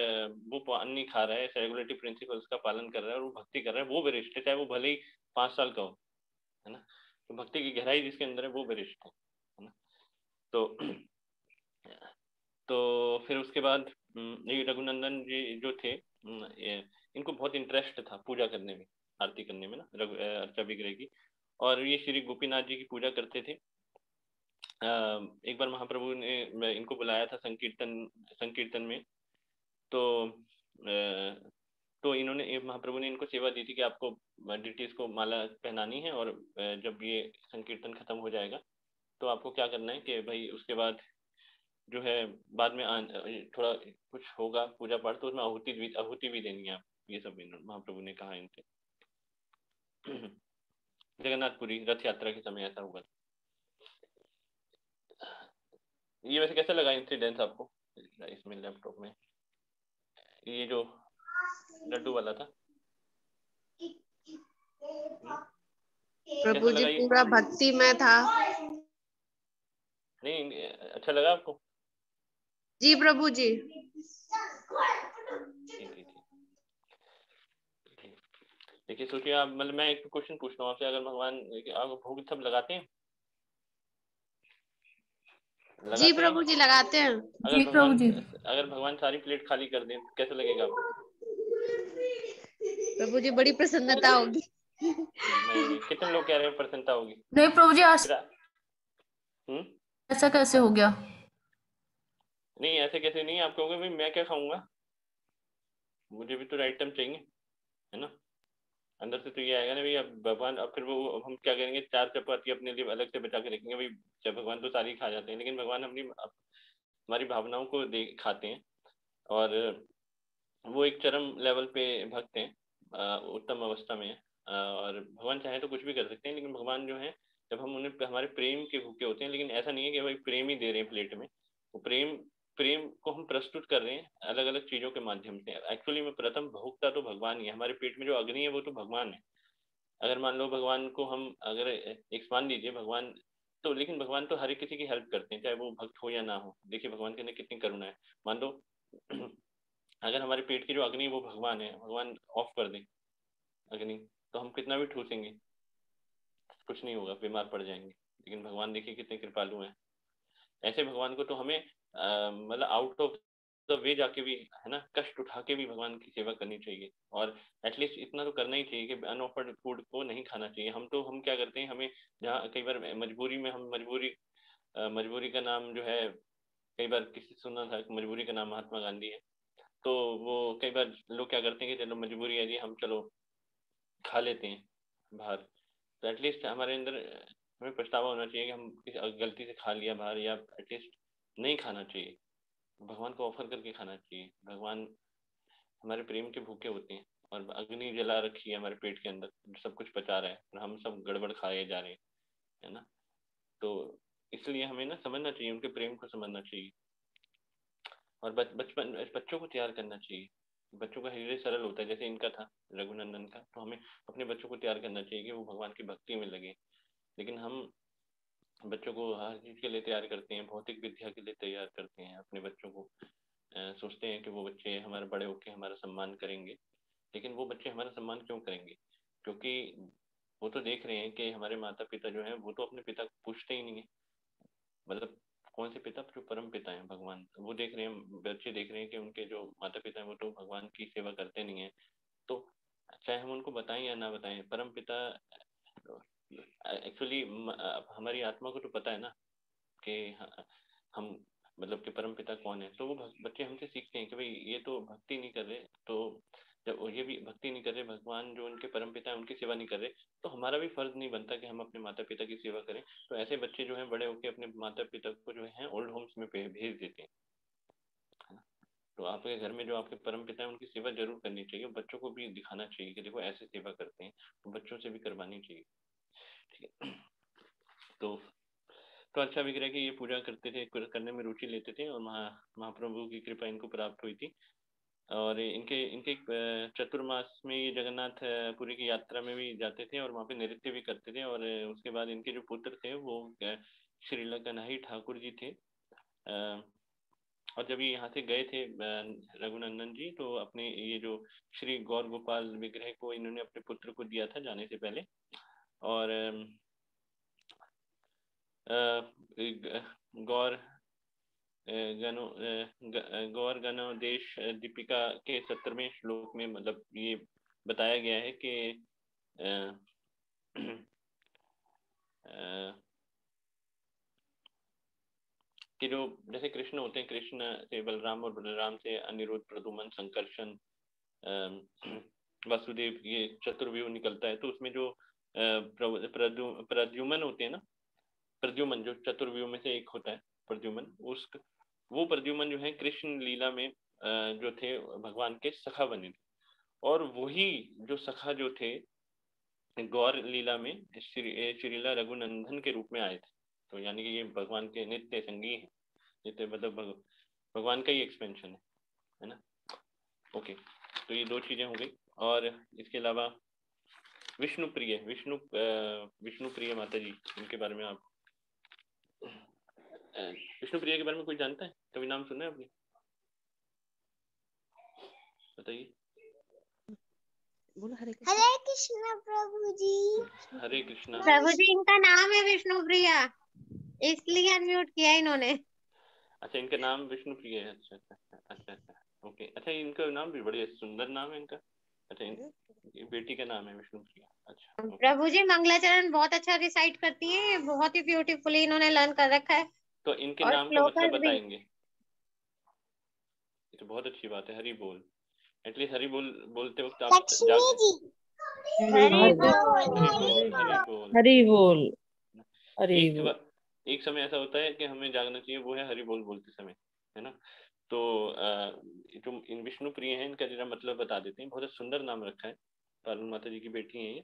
वो पान नहीं खा रहा है, रेगुलेटरी प्रिंसिपल्स का पालन कर रहा है और वो भक्ति कर रहा है, वो वरिष्ठ है, चाहे वो भले ही 5 साल का हो, है ना। तो भक्ति की गहराई जिसके अंदर है वो वरिष्ठ है ना। तो फिर उसके बाद ये रघुनंदन जी जो थे, इनको बहुत इंटरेस्ट था पूजा करने में, आरती करने में ना, अर्चा विग्रह की। और ये श्री गोपीनाथ जी की पूजा करते थे। एक बार महाप्रभु ने इनको बुलाया था संकीर्तन में। तो इन्होंने, महाप्रभु ने इनको सेवा दी थी कि आपको डिटीज को माला पहनानी है, और जब ये संकीर्तन खत्म हो जाएगा तो आपको क्या करना है कि भाई उसके बाद जो है बाद में थोड़ा कुछ होगा पूजा पाठ, तो उसमें आहुति भी देनी है आप। ये सब महाप्रभु ने कहा इनसे। जगन्नाथपुरी रथ यात्रा के समय ऐसा हुआ। ये वैसे कैसा लगा इंसिडेंस आपको इसमें लैपटॉप में, ये जो लड्डू वाला था? प्रभु जी पूरा भक्ति में था। नहीं, अच्छा लगा आपको? जी प्रभु जी। देखिए सोचिए आप, मतलब मैं एक क्वेश्चन पूछ रहा हूँ आपसे, अगर भगवान आप भोग सब लगाते हैं? जी प्रभु जी लगाते हैं। जी प्रभु जी। अगर भगवान सारी प्लेट खाली कर दें तो कैसा लगेगा आपको? प्रभु जी बड़ी प्रसन्नता होगी। नहीं, कितने लोग कह रहे हैं प्रसन्नता होगी? नहीं प्रभु जी, आज ऐसा कैसे हो गया? नहीं ऐसे कैसे नहीं, आप कहोगे भाई मैं क्या खाऊंगा, मुझे भी तो राइट टाइम चाहिए, है ना। अंदर से तो ये आएगा ना भाई, अब भगवान, अब फिर वो हम क्या करेंगे, 4 चपाती अपने लिए अलग से बचा के रखेंगे भाई, जब भगवान तो सारी खा जाते हैं, लेकिन भगवान हमारी भावनाओं को खाते हैं। और वो एक चरम लेवल पे भक्त हैं, उत्तम अवस्था में है। और भगवान चाहे तो कुछ भी कर सकते हैं, लेकिन भगवान जो है जब हम उन्हें हमारे प्रेम के भूखे होते हैं, लेकिन ऐसा नहीं है कि भाई प्रेम ही दे रहे हैं प्लेट में, वो प्रेम को हम प्रस्तुत कर रहे हैं अलग अलग चीजों के माध्यम से। एक्चुअली में प्रथम भोक्ता तो भगवान ही है, हमारे पेट में जो अग्नि है वो तो भगवान है। अगर मान लो भगवान को हम अगर एक मान लीजिए भगवान तो, लेकिन भगवान तो हर किसी की हेल्प करते हैं चाहे वो भक्त हो या ना हो। देखिए भगवान के अंदर कितनी करुणा है। मान लो अगर हमारे पेट की जो अग्नि वो भगवान है, भगवान ऑफ कर दे अग्नि, तो हम कितना भी ठूसेंगे कुछ नहीं होगा, बीमार पड़ जाएंगे। लेकिन भगवान देखिए कितने कृपालु हैं। ऐसे भगवान को तो हमें मतलब आउट ऑफ द वे जाके भी, है ना, कष्ट उठा के भी भगवान की सेवा करनी चाहिए। और एटलीस्ट इतना तो करना ही चाहिए कि अनऑफर्ड फूड को नहीं खाना चाहिए। हम क्या करते हैं, हमें जहाँ कई बार मजबूरी में हम मजबूरी का नाम जो है, कई बार किसी सुना था मजबूरी का नाम महात्मा गांधी है। तो वो कई बार लोग क्या करते हैं कि चलो मजबूरी है जी, हम चलो खा लेते हैं बाहर। तो एटलीस्ट हमारे अंदर हमें पछतावा होना चाहिए कि हम किसी गलती से खा लिया बाहर, या एटलीस्ट नहीं खाना चाहिए। भगवान को ऑफर करके खाना चाहिए। भगवान हमारे प्रेम के भूखे होते हैं, और अग्नि जला रखी है हमारे पेट के अंदर, सब कुछ पचा रहा है और हम सब गड़बड़ खाए जा रहे हैं, है ना। तो इसलिए हमें ना समझना चाहिए, उनके प्रेम को समझना चाहिए। और बच्चों को तैयार करना चाहिए। बच्चों का हृदय सरल होता है, जैसे इनका था रघुनंदन का। तो हमें अपने बच्चों को तैयार करना चाहिए कि वो भगवान की भक्ति में लगे। लेकिन हम बच्चों को हर चीज के लिए तैयार करते हैं, भौतिक विद्या के लिए तैयार करते हैं अपने बच्चों को। सोचते हैं कि वो बच्चे हमारे बड़े होकर हमारा सम्मान करेंगे। लेकिन वो बच्चे हमारा सम्मान क्यों करेंगे? क्योंकि वो तो देख रहे हैं कि हमारे माता पिता जो हैं वो तो अपने पिता को पूछते ही नहीं है। मतलब कौन से पिता? जो परम पिता हैं, भगवान। वो देख रहे हैं, बच्चे देख रहे हैं कि उनके जो माता पिता हैं वो तो भगवान की सेवा करते नहीं है। तो चाहे हम उनको बताएं या ना बताएं, परम पिता एक्चुअली हमारी आत्मा को तो पता है ना कि हम मतलब कि परम पिता कौन है। तो वो बच्चे हमसे सीखते हैं कि भाई ये तो भक्ति नहीं कर रहे, तो जब ये भी भक्ति नहीं कर रहे, भगवान जो उनके परम पिता है उनकी सेवा नहीं कर रहे, तो हमारा भी फर्ज नहीं बनता कि हम अपने माता पिता की सेवा करें। तो ऐसे बच्चे जो हैं बड़े होकर अपने माता पिता को जो है ओल्ड होम्स में भेज देते हैं। तो आपके घर में जो आपके परम पिता है उनकी सेवा जरूर करनी चाहिए। बच्चों को भी दिखाना चाहिए कि देखो ऐसे सेवा करते हैं, तो बच्चों से भी करवानी चाहिए। ठीक है। तो अच्छा विग्रह की ये पूजा करते थे, करने में रुचि लेते थे, और महाप्रभु की कृपा इनको प्राप्त हुई थी। और इनके इनके चतुर्मास में ये जगन्नाथ पुरी की यात्रा में भी जाते थे और वहाँ पे नृत्य भी करते थे। और उसके बाद इनके जो पुत्र थे वो श्री कन्हई ठाकुर जी थे। और जब ये यहाँ से गए थे रघुनंदन जी, तो अपने ये जो श्री गौर गोपाल विग्रह को इन्होंने अपने पुत्र को दिया था जाने से पहले। और गौर गौर गणोदेश दीपिका के 17वें श्लोक में मतलब ये बताया गया है कि कि जो जैसे कृष्ण होते हैं, कृष्ण से बलराम और बलराम से अनिरुद्ध, प्रद्युम्न, संकर्षण, वासुदेव, ये चतुर्व्यूह निकलता है। तो उसमें जो प्रद्युम्न होते हैं ना, प्रद्युम्न जो चतुर्व्यूह में से एक होता है प्रद्युम्न, वो प्रद्युम्न जो है कृष्ण लीला में जो थे भगवान के सखा बने थे, और वही जो सखा जो थे गौर लीला में श्रीला रघुनंदन के रूप में आए थे। तो यानी कि ये भगवान के नित्य संगी हैं, नित्य मतलब भगवान का ही एक्सपेंशन है ना। ओके, तो ये 2 चीजें हो गई। और इसके अलावा विष्णुप्रिय माता जी, इनके बारे में आप विष्णुप्रिया के बारे में कोई जानता है? कभी नाम सुना है आपने? बताइए। बोलो हरे कृष्ण प्रभु जी। हरे कृष्णा। प्रभु जी, इनका नाम है विष्णुप्रिया, इसलिए अनम्यूट किया इन्होंने। अच्छा, इनका नाम विष्णुप्रिया है। अच्छा अच्छा अच्छा अच्छा, ओके। अच्छा, इनका नाम भी बड़ी सुंदर नाम है इनका। अच्छा, ये बेटी का नाम है विष्णुप्रिया। अच्छा, प्रभु जी मंगलाचरण बहुत अच्छा रिसाइट करती है, बहुत ही ब्यूटीफुली इन्होंने लर्न कर रखा है। तो इनके और नाम का मतलब श्लोकस भी। बताएंगे? ये तो बहुत अच्छी बात है। हरि बोल, एटलीस्ट हरि बोल बोलते वक्त आप लक्ष्मी जी। हरि बोल, हरि बोल, हरि बोल, हरि एक बोल। एक समय ऐसा होता है कि हमें जागना चाहिए, वो है हरि बोल बोलते समय, है ना। तो जो इन विष्णु प्रिय हैं, इनका जरा मतलब बता देते हैं। बहुत सुंदर नाम रखा है, पार्वती माता जी की बेटी है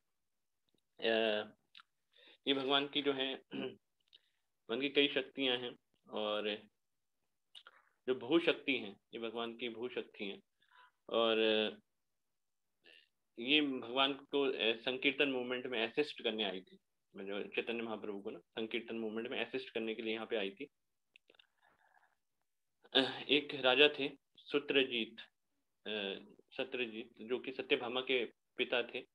ये भगवान की जो है भगवान की कई शक्तियां हैं, और जो भू शक्ति हैं, ये भगवान की भू शक्ति हैं। और ये भगवान को संकीर्तन मूवमेंट में असिस्ट करने आई थी, जो चैतन्य महाप्रभु को ना संकीर्तन मूवमेंट में असिस्ट करने के लिए यहाँ पे आई थी। एक राजा थे सत्यजीत, जो कि सत्यभामा के पिता थे,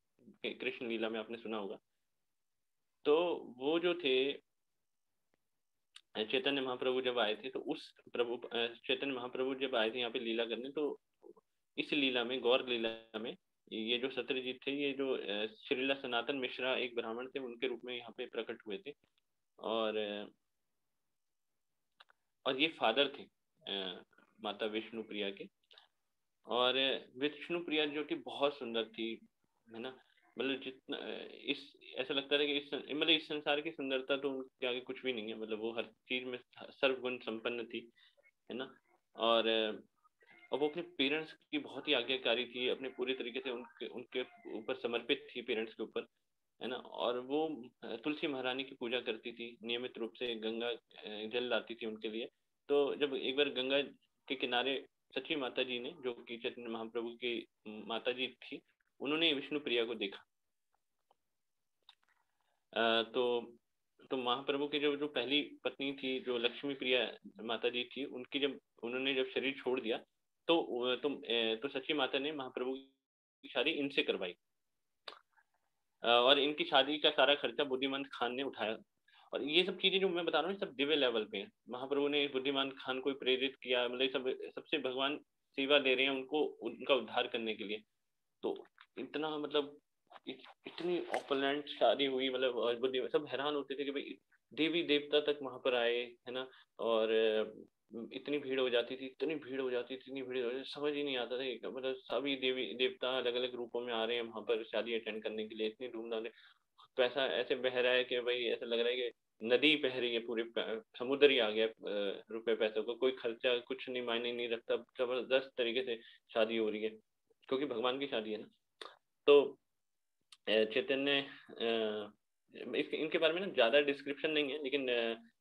कृष्ण लीला में आपने सुना होगा। तो वो जो थे चैतन्य महाप्रभु जब आए थे, तो उस चैतन्य महाप्रभु जब आए थे यहाँ पे लीला करने, तो इस लीला में, गौर लीला में, ये जो सत्यजीत थे, ये जो श्रीला सनातन मिश्रा एक ब्राह्मण थे, उनके रूप में यहाँ पे प्रकट हुए थे। और ये फादर थे माता विष्णु प्रिया के। और विष्णु प्रिया जो कि बहुत सुंदर थी, है ना। मतलब जितना ऐसा लगता है कि इस संसार की सुंदरता तो उनके आगे कुछ भी नहीं है। मतलब वो हर चीज में सर्वगुण संपन्न थी, है ना। और वो अपने पेरेंट्स की बहुत ही आज्ञाकारी थी, अपने पूरे तरीके से उनके ऊपर समर्पित थी, पेरेंट्स के ऊपर, है ना। और वो तुलसी महारानी की पूजा करती थी, नियमित रूप से गंगा जल लाती थी उनके लिए। तो जब एक बार गंगा के किनारे सची माता जी ने, जो कि चैतन्य महाप्रभु की माता जी थी, उन्होंने विष्णु प्रिया को देखा। तो महाप्रभु की जो पहली पत्नी थी, जो लक्ष्मी प्रिया माता जी थी, उन्होंने जब शरीर छोड़ दिया, तो सची माता ने महाप्रभु की शादी इनसे करवाई। और इनकी शादी का सारा खर्चा बुद्धिमान खान ने उठाया। और ये सब चीजें जो मैं बता रहा हूँ, सब दिव्य लेवल पे है। महाप्रभु ने बुद्धिमान खान को प्रेरित किया, मतलब सबसे भगवान सेवा दे रहे हैं उनको, उनका उद्धार करने के लिए। तो इतना मतलब इतनी ऑपोलेंट शादी हुई, मतलब सब हैरान होते थे कि भाई देवी देवता तक वहां पर आए, है ना। और इतनी भीड़ हो जाती थी, समझ ही नहीं आता था। मतलब सभी देवी देवता अलग अलग रूपों में आ रहे हैं वहां पर शादी अटेंड करने के लिए, इतनी धूमधाम से। पैसा ऐसे बह रहा है कि भाई ऐसा लग रहा है कि नदी बह रही है, पूरे समुद्र ही आ गया रुपए पैसों को। कोई खर्चा कुछ नहीं, मायने नहीं रखता, जबरदस्त तरीके से शादी हो रही है, क्योंकि भगवान की शादी है ना। तो चैतन्य इनके बारे में ना ज्यादा डिस्क्रिप्शन नहीं है, लेकिन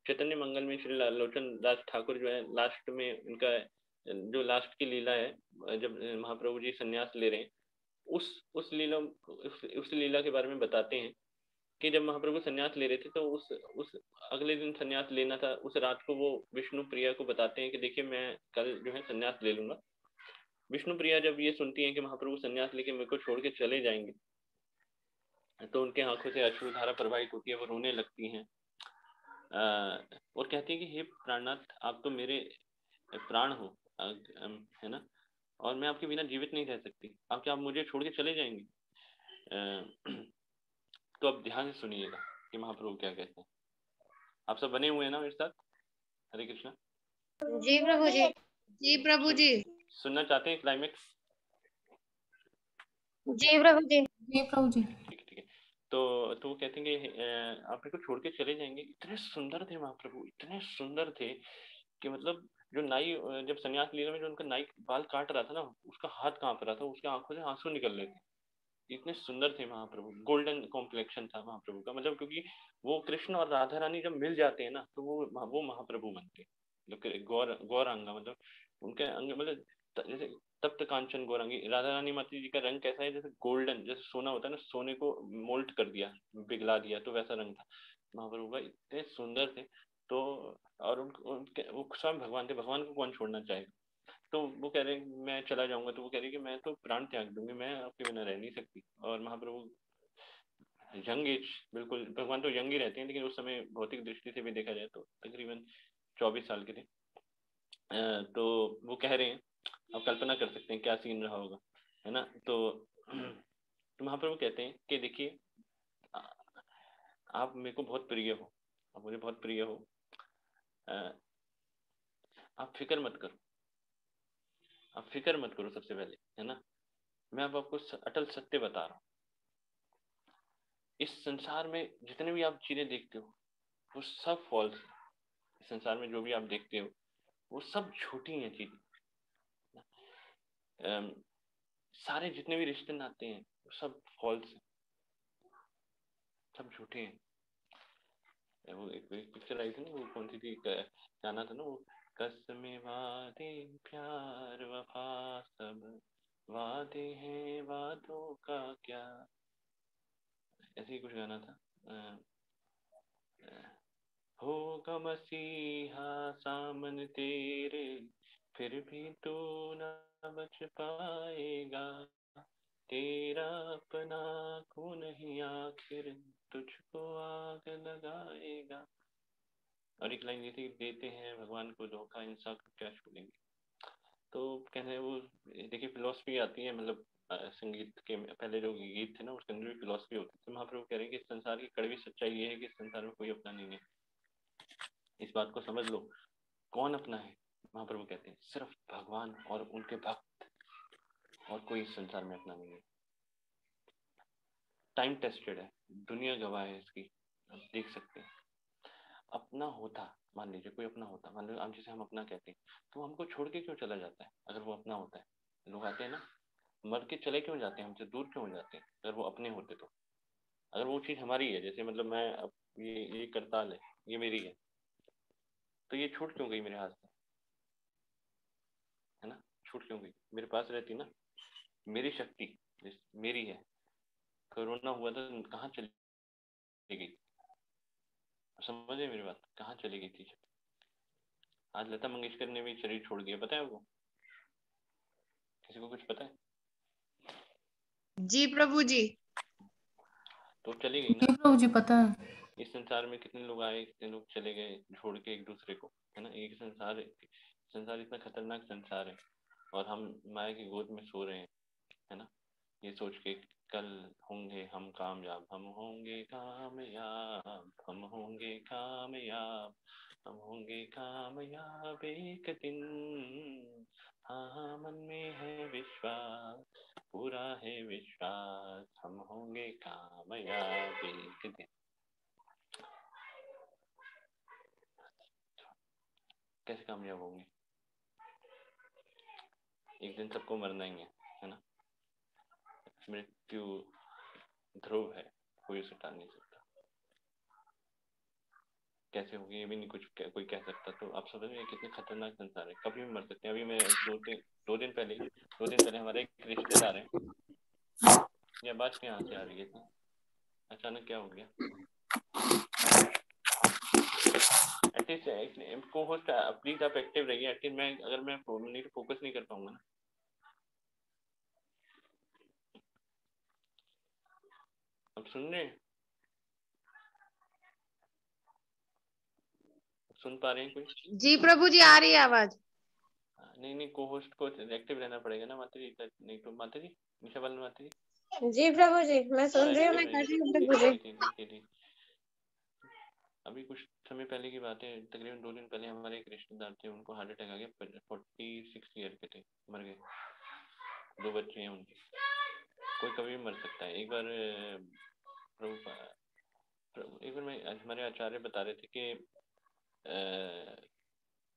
चैतन्य मंगल में श्री लोचन दास ठाकुर जो है, लास्ट में इनका जो लास्ट की लीला है, जब महाप्रभु जी संन्यास ले रहे हैं, उस लीला के बारे में बताते हैं कि जब महाप्रभु संन्यास ले रहे थे, तो उस अगले दिन संन्यास लेना था, उस रात को वो विष्णु प्रिया को बताते हैं कि देखिए मैं कल जो है संन्यास ले लूंगा। विष्णु प्रिया जब ये सुनती हैं कि महाप्रभु संन्यास लेके मेरे को छोड़ के चले जाएंगे, तो उनके आंखों से अश्रुधारा प्रवाहित होती है, वो रोने लगती हैं। और कहती है कि हे प्राणनाथ, आप तो मेरे प्राण हो, है ना, और मैं आपके बिना जीवित नहीं रह सकती, आप क्या आप मुझे छोड़ के चले जाएंगे? तो अब ध्यान से सुनिएगा कि महाप्रभु क्या कहते हैं। आप सब बने हुए हैं ना मेरे साथ? हरे कृष्णा। जी प्रभु जी। जी प्रभु जी। सुनना चाहते हैं क्लाइमेक्स? जी प्रभु जी। जी प्रभु जी। ठीक है ठीक है। तो वो कहते हैं कि आप मेरे को छोड़ के चले जाएंगे। इतने सुंदर थे महाप्रभु, इतने सुंदर थे कि मतलब जो नाई, जब संन्यास लीला में जो उनका नाई बाल काट रहा था ना, उसका हाथ कांप रहा था, उसके आंखों से आंसू निकल रहे थे, इतने सुंदर थे महाप्रभु। गोल्डन कॉम्प्लेक्शन था महाप्रभु का, मतलब क्योंकि वो कृष्ण और राधा रानी जब मिल जाते हैं ना तो वो महाप्रभु बनते हैं। मतलब गौरांगा, मतलब उनके अंग, मतलब जैसे तप्त कांचन गौरांगी। राधा रानी माता जी का रंग कैसा है? जैसे गोल्डन, जैसे सोना होता है ना, सोने को मोल्ट कर दिया, पिघला दिया, तो वैसा रंग था महाप्रभु का। इतने सुंदर थे। तो और उनके वो स्वयं भगवान थे, भगवान को कौन छोड़ना चाहेगा? तो वो कह रहे हैं मैं चला जाऊंगा, तो वो कह रही है कि मैं तो प्राण त्याग दूंगी, मैं आपके बिना रह नहीं सकती। और महाप्रभु यंग एज, बिल्कुल भगवान तो यंग ही रहते हैं, लेकिन उस समय भौतिक दृष्टि से भी देखा जाए तो तकरीबन 24 साल के थे। तो वो कह रहे हैं, आप कल्पना कर सकते हैं क्या सीन रहा होगा, है ना। तो महाप्रभु कहते हैं कि देखिए, आप मेरे को बहुत प्रिय हो, आप मुझे बहुत प्रिय हो, आप फिक्र मत करो, आप फिक्र मत करो सबसे पहले, है ना। मैं अब आपको अटल सत्य बता रहा हूँ। इस संसार में जितने भी आप चीजें देखते हो वो सब फॉल्स है। इस संसार में जो भी आप देखते हो वो सब झूठी हैं चीजें। सारे जितने भी रिश्ते नाते हैं वो सब फॉल्स हैं, सब झूठे हैं। वो एक पिक्चर आई थी ना, वो कौन सी थी, गाना था ना वो, कसमें वादे प्यार वफा सब वादे हैं, वादों का क्या, ऐसे ही कुछ गाना था। होगा मसीहा सामने तेरे, फिर भी तू न बच पाएगा, तेरा अपना को नहीं आखिर तुझको आग लगाएगा। और एक लाइन ये थी, देते हैं भगवान को धोखा, इंसान को क्या छोड़ेंगे। तो कहने वो देखिए फिलोसफी आती है, मतलब संगीत के पहले जो गीत थे ना उसके अंदर भी फिलोसफी होती है। तो महाप्रभु कह रहे हैं कि इस संसार की कड़वी सच्चाई ये है कि इस संसार में कोई अपना नहीं है। इस बात को समझ लो। कौन अपना है? महाप्रभु कहते हैं सिर्फ भगवान और उनके भक्त, और कोई इस संसार में अपना नहीं है। टाइम टेस्टेड है, दुनिया गवाह है इसकी, आप देख सकते हैं। अपना होता, मान लीजिए कोई अपना होता, मान लीजिए जिसे हम अपना कहते हैं, तो हमको छोड़ के क्यों चला जाता है? अगर वो अपना होता है, लोग आते हैं ना, मर के चले क्यों जाते हैं, हमसे दूर क्यों हो जाते हैं अगर वो अपने होते तो? अगर वो चीज हमारी है, जैसे मतलब मैं अब ये करताल है, ये मेरी है, तो ये छूट क्यों गई मेरे हाथ से, है ना? छूट क्यों गई? मेरे पास रहती ना, मेरी शक्ति मेरी है। कोरोना हुआ था, कहाँ चली गई? समझे मेरी बात? कहाँ चली गई थी? आज लता मंगेशकर ने भी शरीर छोड़ दिया, पता है आपको? किसी को कुछ पता है? जी प्रभु जी। तो चली गई जी ना। प्रभु जी पता है। इस संसार में कितने लोग आए, कितने लोग चले गए, छोड़ के एक दूसरे को, है ना। एक संसार इतना खतरनाक संसार है, और हम माया की गोद में सो रहे हैं, है ना, ये सोच के कल होंगे हम कामयाब, हम होंगे कामयाब, हम होंगे कामयाब, हम होंगे कामयाब एक दिन। हाँ हाँ मन में है विश्वास, पूरा है विश्वास, हम होंगे कामयाब एक दिन। कैसे कामयाब होंगे? एक दिन सबको मरना ही है ना। मृत्यु ध्रुव है, कोई उसे टाल नहीं सकता। कैसे होगी ये भी नहीं कुछ कोई कह सकता। तो आप समझ रहे हैं कितने खतरनाक संसार है, कभी भी मर सकते हैं। अभी मैं दो दिन पहले हमारे एक रिश्तेदार है। ये बात यहाँ से आ रही है इतनी अचानक, क्या हो गया? एटलीस्ट को होस्ट प्लीज आप एक्टिव रहिए। एटलीस्ट मैं अगर मैं नहीं तो फोकस नहीं कर पाऊंगा ना। अब सुन रहे हैं? सुन पा रहे हैं कोई? जी प्रभु जी, आ रही है आवाज। नहीं नहीं, को होस्ट को एक्टिव रहना पड़ेगा ना माता जी, नहीं तो माता जी, निशा बालन माता जी। जी प्रभु जी, मैं सुन रही हूँ, मैं कर रही हूँ प्रभु जी। ठीक। अभी कुछ समय पहले की बात है, तकरीबन 2 दिन पहले हमारे एक रिश्तेदार थे, उनको हार्ट अटैक आ गया। 46 ईयर के थे, मर गए। 2 बच्चे हैं उनके। कोई कभी भी मर सकता है। एक बार मैं हमारे आचार्य बता रहे थे कि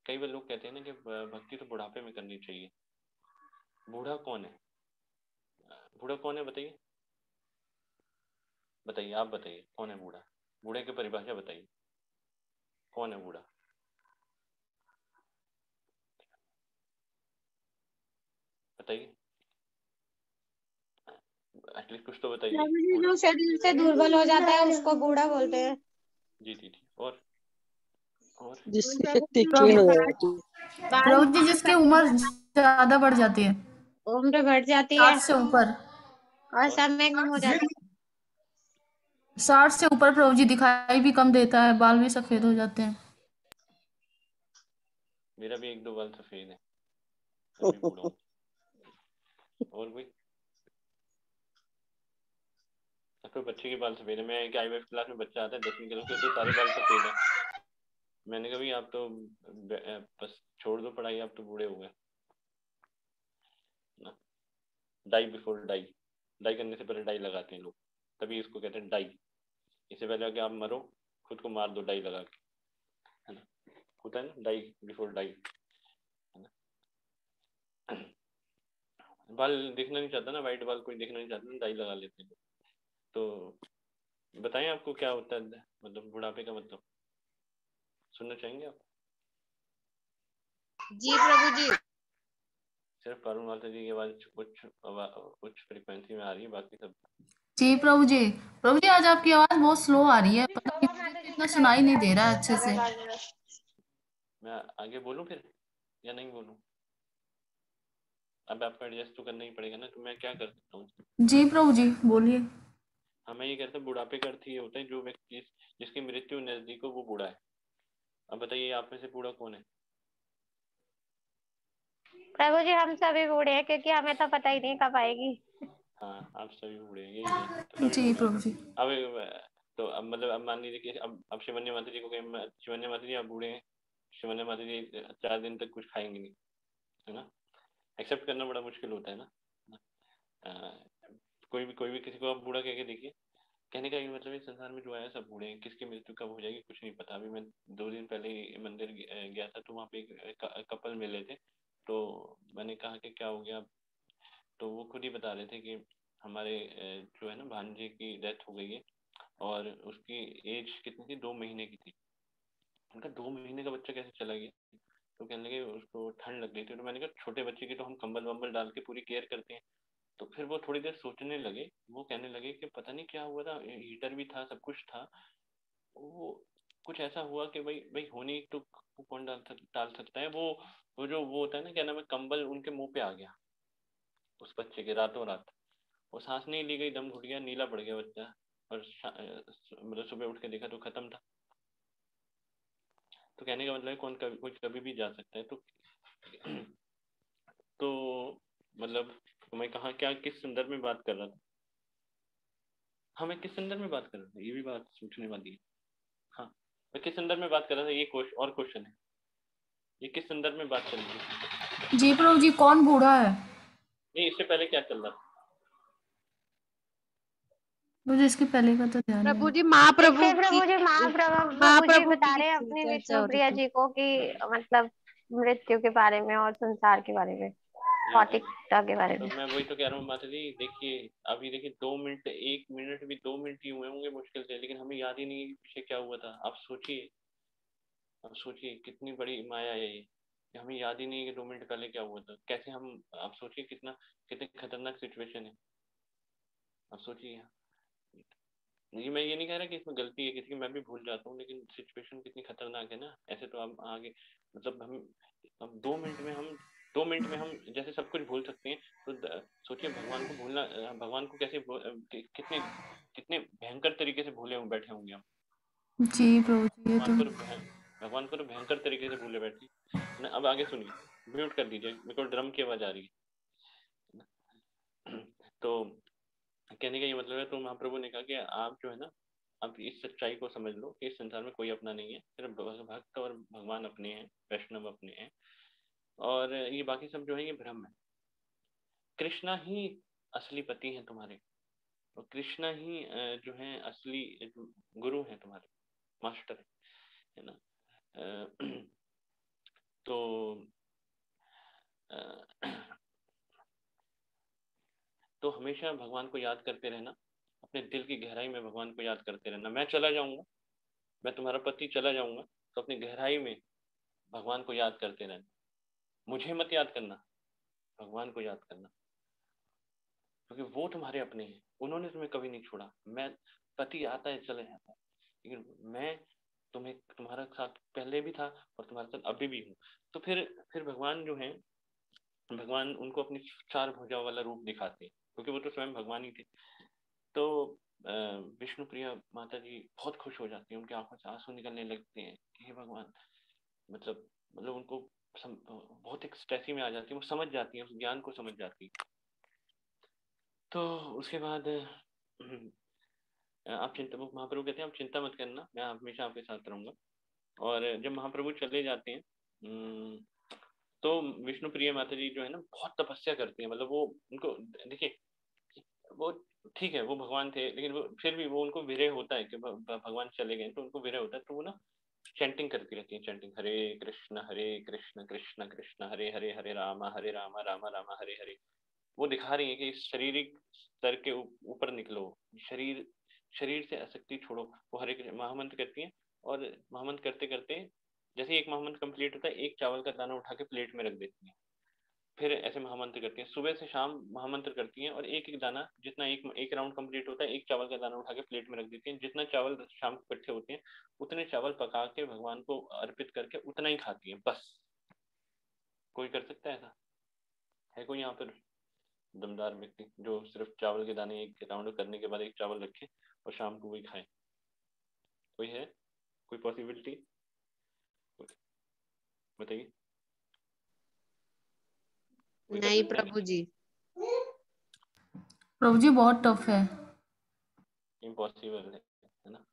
कई बार लोग कहते हैं ना कि भक्ति तो बुढ़ापे में करनी चाहिए। बूढ़ा कौन है? बूढ़ा कौन है बताइए, बताइए, आप बताइए कौन है बूढ़ा? बूढ़े की परिभाषा बताइए, कौन है बूढ़ा? बताइए, एटलीस्ट कुछ तो बताइए। प्रभु जी, जो शरीर से दुर्बल हो जाता है उसको बूढ़ा बोलते हैं। जी। और जिसकी प्रभु शक्ति जी, क्षीण उनके हो बाल जाती है। प्रभु जी जिसकी उम्र ज्यादा बढ़ जाती है, उम्र बढ़ जाती है 60 से ऊपर, और समय कम हो जाता है। 60 से ऊपर प्रभु जी दिखाई भी कम देता है, बाल भी सफेद हो जाते हैं। मेरा भी 1-2 बाल सफेद है, मैं भी बूढ़ा हूँ। और कोई? कोई बच्चे के बाल सफेद है। मैं एक IVF क्लास में बच्चा आता है 10वीं क्लास के, तो सारे बाल सफेद है। मैंने कहा भाई आप तो बस छोड़ दो पढ़ाई, आप तो बूढ़े हो गए ना। डाई बिफोर डाई, डाई करने से पहले डाई लगाते हैं लोग, तभी इसको कहते हैं डाई। इससे पहले कि आप मरो, खुद को मार दो डाई लगा के, है ना। होता है ना, डाई बिफोर डाई, है ना। बाल दिखना नहीं चाहता ना, वाइट बाल कोई देखना नहीं चाहता, डाई लगा लेते हैं। तो बताएं आपको क्या होता है, मतलब बुढ़ापे का मतलब सुनना चाहेंगे आप? जी प्रभु जी। सिर्फ पारुण माता जी की आवाज उच्च फ्रीक्वेंसी में आ रही है, बाकी सब। जी प्रभु जी। प्रभु जी आज आपकी आवाज बहुत स्लो आ रही है, पता नहीं, मुझे तो इतना सुनाई नहीं दे रहा है अच्छे से। मैं आगे बोलूं फिर या नहीं बोलूं? अब आपको एडजस्ट तो करना ही पड़ेगा ना, तो मैं क्या कर सकता हूँ? जी प्रभु जी बोलिए। हाँ, मैं ये कहता हूँ बुढ़ापे का अर्थ ये होता है जो व्यक्ति जिसकी मृत्यु नजदीक हो वो बूढ़ा है। अब बताइए आप में से बूढ़ा कौन है? प्रभु जी, हम सभी बूढ़े हैं क्योंकि हमें तो पता ही नहीं कब आएगी। हाँ, आप सभी बूढ़े हैं, यही है, तो सभी जी बूढ़े प्रभु हैं। जी। तो अब मतलब अब मान लीजिए कि अब शिवन्य माता जी को कहें, शिवन्य माता जी आप बूढ़े हैं, शिवन्य माता जी 4 दिन तक कुछ खाएंगे नहीं, है ना। एक्सेप्ट करना बड़ा मुश्किल होता है ना। कोई भी किसी को आप बूढ़ा कह के देखिए। कहने का ये मतलब इस संसार में जो आया सब बूढ़े हैं, किसकी मृत्यु कब हो जाएगी कुछ नहीं पता। अभी मैं 2 दिन पहले मंदिर गया था, तो वहाँ पे एक कपल मिले थे, तो मैंने कहा कि क्या हो गया, तो वो खुद ही बता रहे थे कि हमारे जो है ना भांजे की डेथ हो गई है, और उसकी एज कितनी थी, 2 महीने की थी। उनका 2 महीने का बच्चा कैसे चला गया? तो कहने लगे उसको ठंड लग गई थी। तो मैंने कहा छोटे बच्चे की तो हम कंबल वंबल डाल के पूरी केयर करते हैं। तो फिर वो थोड़ी देर सोचने लगे, वो कहने लगे कि पता नहीं क्या हुआ था, हीटर भी था, सब कुछ था, वो कुछ ऐसा हुआ कि भाई भाई होने तो कौन डाल सकता है, वो जो वो होता है ना, क्या नाम है, कंबल उनके मुंह पे आ गया उस बच्चे के, रातों रात। वो सांस नहीं ली गई, दम घुट गया, नीला पड़ गया बच्चा, और मतलब सुबह उठ के देखा तो खत्म था। तो कहने का मतलब है कोई कभी भी जा सकता है। तो मतलब मैं कहाँ क्या किस संदर्भ में बात कर रहा था? हाँ, मैं किस संदर्भ में बात कर रहा था, ये भी बात सोचने वाली है। हाँ, मैं किस संदर्भ में बात कर रहा था, ये और क्वेश्चन है, ये किस संदर्भ में बात चल रही है? जी प्रभु जी, कौन बूढ़ा है? नहीं, इससे पहले क्या चल रहा था? मुझे इसके पहले का तो ध्यान नहीं प्रभु है। जी महाप्रभु इससे की प्रभु जी प्रभु जी महाप्रभु बता की रहे हैं अपनी चर्चा विष्णु हो रही प्रिया थी। जी को कि मतलब मृत्यु के बारे में और संसार के बारे में, हाँ हाँ, भौतिकता के बारे तो में। मैं वही तो कह रहा हूँ माता जी, देखिए अभी देखिए 2 मिनट, 1 मिनट भी 2 मिनट ही हुए होंगे मुश्किल से, लेकिन हमें याद ही नहीं है कि पीछे क्या हुआ था। आप सोचिए, आप सोचिए कितनी बड़ी माया है ये, कि हमें याद ही नहीं है कि 2 मिनट पहले क्या हुआ था। कैसे हम, आप सोचिए कितनी खतरनाक सिचुएशन है। आप सोचिए, नहीं मैं ये नहीं कह रहा कि इसमें गलती है किसी की, मैं भी भूल जाता हूँ, लेकिन सिचुएशन कितनी खतरनाक है ना। ऐसे तो आप आगे मतलब हम 2 मिनट में हम जैसे सब कुछ भूल सकते हैं, तो सोचिए भगवान को भूलना, भगवान को कैसे कितने कितने भयंकर तरीके से भूले बैठे होंगे हम। जी प्रभु जी, ये भगवान तो को भगवान को तो भयंकर तरीके से भूले बैठे ना। अब आगे सुनिए, म्यूट कर दीजिए, मेरे को ड्रम की आवाज आ रही है। तो कहने का ये मतलब है, तो महाप्रभु ने कहा कि आप जो है ना, आप इस सच्चाई को समझ लो कि इस संसार में कोई अपना नहीं है, सिर्फ भक्त और भगवान अपने हैं, वैष्णव अपने हैं, और ये बाकी सब जो है ये भ्रम है। कृष्णा ही असली पति हैं तुम्हारे, और कृष्णा ही जो है असली गुरु हैं तुम्हारे, मास्टर है ना। तो तो हमेशा भगवान को याद करते रहना, अपने दिल की गहराई में भगवान को याद करते रहना। मैं चला जाऊंगा, मैं तुम्हारा पति चला जाऊंगा, तो अपनी गहराई में भगवान को याद करते रहना। मुझे मत याद करना, भगवान को याद करना, क्योंकि वो तुम्हारे अपने हैं, उन्होंने तुम्हें कभी नहीं छोड़ा। मैं पति आता है चले जाता है, लेकिन मैं तुम्हें, तुम्हारा साथ पहले भी था और तुम्हारे साथ अभी भी हूँ। तो फिर भगवान जो है, भगवान उनको अपनी 4 भुजाओं वाला रूप दिखाते हैं, क्योंकि वो तो स्वयं भगवान ही थे। तो विष्णु प्रिया माता जी बहुत खुश हो जाती हैं, उनकी आंखों से आंसू निकलने लगते हैं कि हे भगवान, मतलब उनको बहुत एक्सटेसी में आ जाती है, वो समझ जाती है, उस ज्ञान को समझ जाती है। तो उसके बाद आप चिंता, महाप्रभु कहते हैं आप चिंता मत करना, मैं हमेशा आपके साथ रहूंगा। और जब महाप्रभु चले जाते हैं तो विष्णु प्रिया माता जी जो है ना बहुत तपस्या करती है। मतलब वो उनको देखिए, वो ठीक है वो भगवान थे, लेकिन वो फिर भी वो उनको विरह होता है कि भगवान चले गए, तो उनको विरह होता है। तो वो ना चैंटिंग करती रहती है, चैंटिंग हरे कृष्ण कृष्ण कृष्ण हरे हरे, हरे राम राम राम हरे हरे। वो दिखा रही है कि इस शारीरिक स्तर के ऊपर निकलो, शरीर से आसक्ति छोड़ो। वो हरे कृष्ण महामंत्र करती है, और महामंत्र करते करते जैसे एक महामंत्र कंप्लीट होता है, एक चावल का दाना उठा के प्लेट में रख देती है। फिर ऐसे महामंत्र करती हैं, सुबह से शाम महामंत्र करती हैं, और एक एक दाना, जितना एक राउंड कंप्लीट होता है, एक चावल का दाना उठा के प्लेट में रख देती हैं। जितना चावल शाम को इकट्ठे होते हैं, उतने चावल पका के भगवान को अर्पित करके उतना ही खाती हैं बस। कोई कर सकता है ऐसा? है कोई यहाँ पर दमदार व्यक्ति जो सिर्फ चावल के दाने एक राउंड करने के बाद एक चावल रखे और शाम को वही खाए? कोई है? कोई पॉसिबिलिटी बताइए। नहीं प्रभु जी। प्रभु जी बहुत टफ है, इम्पॉसिबल है ना।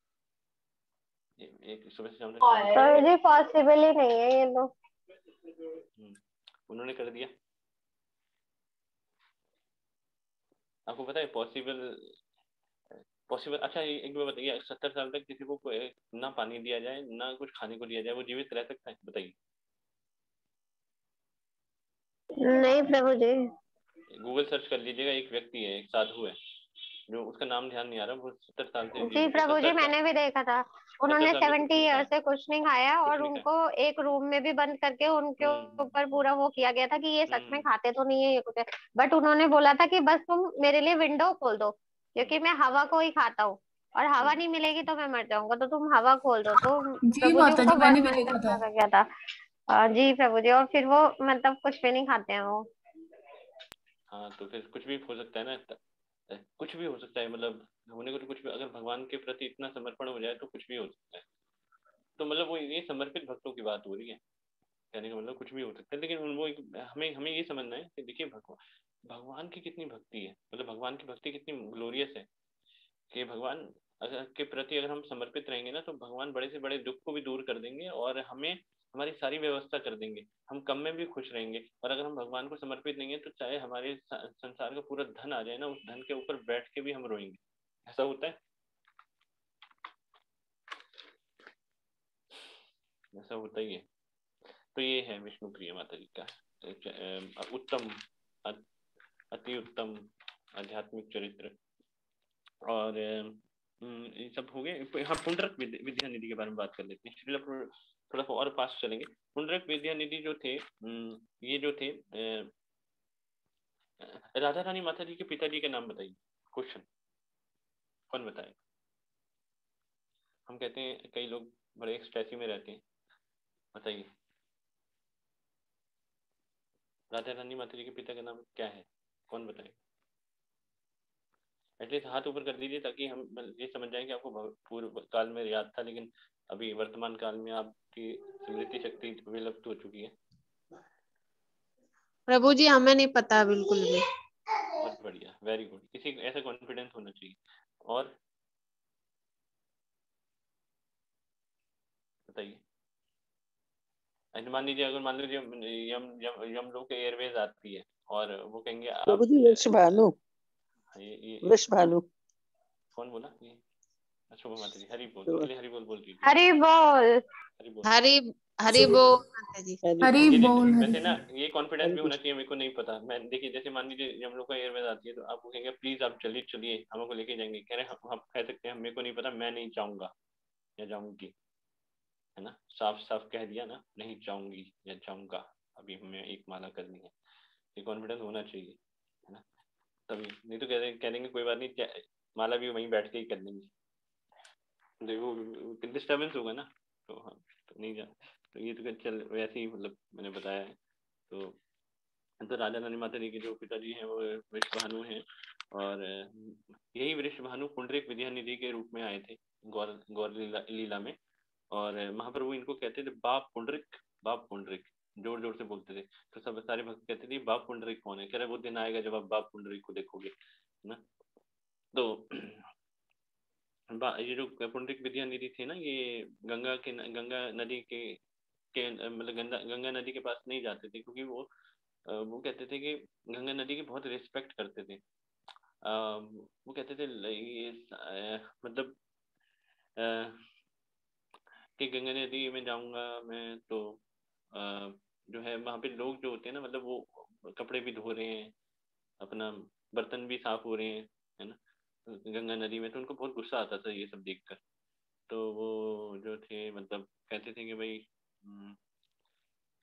एक सुबह से शाम तक सर जी पॉसिबल ही नहीं है ये तो। उन्होंने कर दिया। आपको पता है पॉसिबल अच्छा एक बार बताइए, 70 साल तक किसी को ना पानी दिया जाए, ना कुछ खाने को दिया जाए, वो जीवित रह सकता है? बताइए। नहीं प्रभु जी। गूगल सर्च कर लीजिएगा, एक व्यक्ति है, एक साधु है, जो उसका नाम ध्यान नहीं आ रहा, वो 70 साल से जी जीवित है। प्रभु जी मैंने भी देखा था, उन्होंने 70 ईयर से कुछ नहीं खाया, और उनको एक रूम में भी बंद करके उनके ऊपर पूरा वो किया गया था कि ये सच में खाते तो नहीं है ये कुछ है, बट उन्होंने बोला था कि बस तुम मेरे लिए विंडो खोल दो, क्योंकि मैं हवा को ही खाता हूँ, और हवा नहीं मिलेगी तो मैं मर जाऊंगा, तो तुम हवा खोल दो। तो जी प्रभु जी माता उनको जी मैंने भी बहुत देखा था। अच्छा गया था। जी प्रभु जी, और फिर वो मतलब कुछ भी नहीं खाते हैं वो। हाँ तो फिर कुछ भी हो सकता है ना, कुछ भी हो सकता है, मतलब होने को तो कुछ भी, अगर भगवान के प्रति इतना समर्पण हो जाए तो कुछ भी हो सकता है। तो मतलब वो ये समर्पित भक्तों की बात हो रही है, कहने का मतलब कुछ भी हो सकता है। लेकिन वो हमें हमें ये समझना है कि देखिए भगवान की कितनी भक्ति है, मतलब भगवान की भक्ति कितनी ग्लोरियस है, कि भगवान अगर के प्रति अगर हम समर्पित रहेंगे ना, तो भगवान बड़े से बड़े दुख को भी दूर कर देंगे, और हमें हमारी सारी व्यवस्था कर देंगे, हम कम में भी खुश रहेंगे। और अगर हम भगवान को समर्पित नहीं है, तो चाहे हमारे संसार का पूरा धन आ जाए ना, उस धन के ऊपर बैठ के भी हम रोएंगे। ऐसा होता है, ऐसा होता ही है। तो ये है विष्णु प्रिय माता जी का उत्तम, अति उत्तम आध्यात्मिक चरित्र। और ये सब हो गए। हाँ, पुंडरक विद्या निधि के बारे में बात कर लेते हैं, थोड़ा सा और पास चलेंगे। पुंडरक विद्या निधि जो थे, ये जो थे राधा रानी माता जी के पिताजी के नाम बताइए। क्वेश्चन कौन बताए? हम कहते हैं कई लोग बड़े एक्सट्रेसी में रहते हैं, बताइए राधा रानी माता जी के पिता का नाम क्या है, कौन बताए? एटलीस्ट हाथ ऊपर कर दीजिए ताकि हम ये समझ जाएं कि आपको पूर्व काल में याद था, लेकिन अभी वर्तमान काल में आपकी स्मृति शक्ति विलुप्त हो चुकी है। प्रभु जी हमें नहीं पता बिल्कुल भी। बहुत बढ़िया, वेरी गुड। किसी को ऐसा कॉन्फिडेंस होना चाहिए। और बताइए, मान लीजिए, अगर मान लीजिए यम यम यम लोग के एयरवेज आती है और वो कहेंगे आप प्रभु जी वृषभानु, ये वृषभानु। कौन बोला ये? शुभ माता जी, हरि बोल। तो इसलिए हरि बोल बोल दीजिए। हरी बोल। हरि बोल। हरी हरी बोल माता जी। हरी ये बोल, हरी वैसे ना बोल। ये कॉन्फिडेंस भी होना चाहिए, मेरे को नहीं पता। मैं देखिए, जैसे मान लीजिए हम लोग का एयरवेज आती है तो आप वो कहेंगे प्लीज आप चलिए चलिए, हम को लेके जाएंगे। कह रहे हम कह सकते हैं मेरे को नहीं पता, मैं नहीं जाऊंगा या जाऊंगी, है ना। साफ साफ कह दिया ना, नहीं जाऊंगी या जाऊंगा, अभी हमें एक माला करनी है। ये कॉन्फिडेंस होना चाहिए, है ना। तभी नहीं तो कह देंगे कोई बात नहीं, माला भी वहीं बैठ के ही कर लेंगे, देखो डिस्टर्बेंस होगा ना। तो हाँ, तो नहीं जा। तो ये तो चल वैसे ही, मतलब मैंने बताया है। तो राजा रानी माता जी के जो पिताजी हैं वो वृषभानु हैं, और यही वृषभानु पुंडरीक विद्यानिधि के रूप में आए थे गौर गौर लीला में। और महाप्रभु इनको कहते थे बाप पुंडरीक, बाप पुंडरीक, जोर जोर से बोलते थे। तो सब सारे भक्त कहते थे बाप पुंडरीक कौन है? कह रहे वो दिन आएगा जब आप बाप पुंडरीक को देखोगे, है ना। तो ये जो पुंडरीक विद्यानिधि थे ना, ये गंगा नदी के मतलब गंगा नदी के पास नहीं जाते थे, क्योंकि वो कहते थे कि गंगा नदी की बहुत रिस्पेक्ट करते थे। वो कहते थे ये मतलब कि गंगा नदी में जाऊंगा मैं तो जो है वहाँ पे लोग जो होते हैं ना, मतलब वो कपड़े भी धो रहे हैं, अपना बर्तन भी साफ हो रहे हैं, है ना, गंगा नदी में। तो उनको बहुत गुस्सा आता था ये सब देखकर। तो वो जो थे मतलब कहते थे कि भाई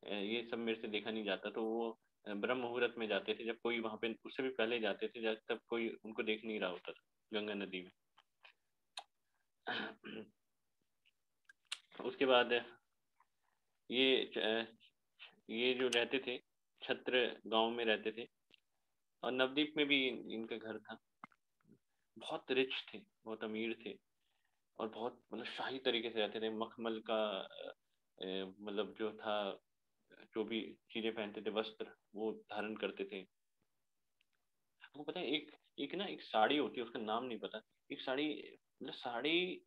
ये सब मेरे से देखा नहीं जाता। तो वो ब्रह्म मुहूर्त में जाते थे, जब कोई वहां पे, उससे भी पहले जाते थे जब तब कोई उनको देख नहीं रहा होता था गंगा नदी में। उसके बाद ये जो रहते थे छत्र गांव में रहते थे, और नवदीप में भी इनका घर था। बहुत रिच थे, बहुत अमीर थे, और बहुत मतलब शाही तरीके से रहते थे। मखमल का मतलब जो था, जो भी चीजें पहनते थे, वस्त्र वो धारण करते थे। आपको पता है एक एक ना एक साड़ी होती है, उसका नाम नहीं पता। एक साड़ी, मतलब साड़ी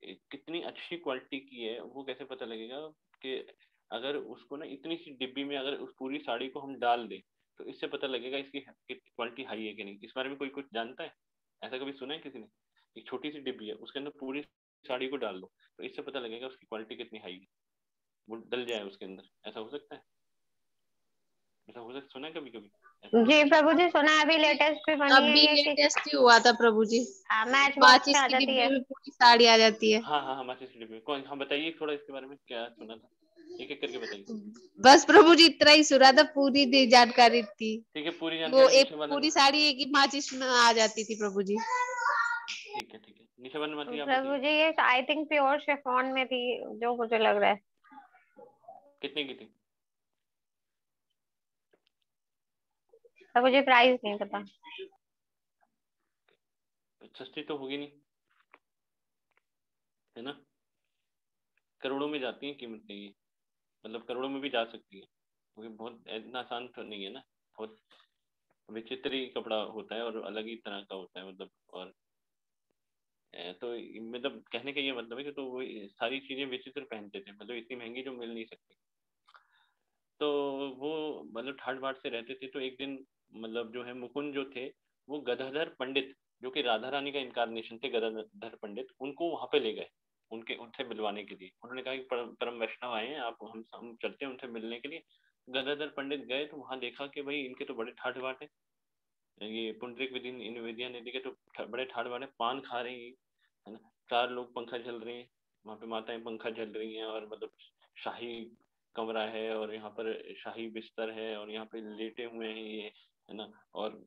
कितनी अच्छी क्वालिटी की है वो कैसे पता लगेगा? कि अगर उसको ना इतनी सी डिब्बी में अगर उस पूरी साड़ी को हम डाल दें तो इससे पता लगेगा इसकी क्वालिटी हाई है कि नहीं। इस बारे में कोई कुछ जानता है? ऐसा कभी सुना है किसी ने? एक छोटी सी डिब्बी है, उसके अंदर पूरी साड़ी को डाल दो तो इससे पता लगेगा उसकी क्वालिटी कितनी हाई है, वो डल जाए उसके अंदर। ऐसा हो सकता है? ऐसा हो सकता, सुना है कभी कभी ऐसा? जी प्रभु जी सुना है, अभी लेटेस्ट भी बनी है अभी ये कि लेटेस्ट ही हुआ था प्रभु जी। मैच बॉक्स में माचिस आ की जाती डिब्बी है। में पूरी साड़ी आ जाती है। हाँ हाँ हाँ, माचिस की डिब्बी। कौन? हाँ बताइए थोड़ा इसके बारे में, क्या सुना था, एक एक करके बताइए। बस प्रभु जी इतना ही सुना था, पूरी दी जानकारी थी। ठीक है, पूरी वो जानकारी एक निशा वाला। पूरी साड़ी एक ही माचिस में आ जाती थी प्रभु जी। ठीक है ठीक है, निशा बनवाती आप प्रभु बताइए जी ये आई थिंक प्योर शिफॉन में थी, जो मुझे लग रहा है। कितने की थी? प्रभु जी प्राइस नहीं पता। सस्ती तो होगी नहीं, है ना। करोड़ों में जाती है कीमतें ये, मतलब करोड़ों में भी जा सकती है, क्योंकि बहुत इतना आसान तो नहीं है ना। बहुत विचित्र ही कपड़ा होता है और अलग ही तरह का होता है, मतलब। और तो मतलब कहने का ये मतलब है कि तो वो सारी चीजें विचित्र पहनते थे, मतलब इतनी महंगी जो मिल नहीं सकती। तो वो मतलब ठाट बाट से रहते थे। तो एक दिन मतलब जो है मुकुंद जो थे, वो गदाधर पंडित, जो कि राधा रानी का इनकारनेशन थे, गदाधर पंडित, उनको वहां पे ले गए उनके उनसे मिलवाने के लिए। उन्होंने कहा कि परम वैष्णव आए हैं, आप हम चलते हैं उनसे मिलने के लिए। गदाधर पंडित गए तो वहां देखा कि भाई इनके तो बड़े ठाठ बाट है, ये पुंडरीक विद्या निधि के तो बड़े ठाठ बाट है, पान खा रहे हैं, है ना। चार लोग पंखा झल रहे हैं, वहां पे माताएं पंखा झल रही हैं, और मतलब शाही कमरा है, और यहाँ पर शाही बिस्तर है, और यहाँ पे लेटे हुए हैं ये, है ना। और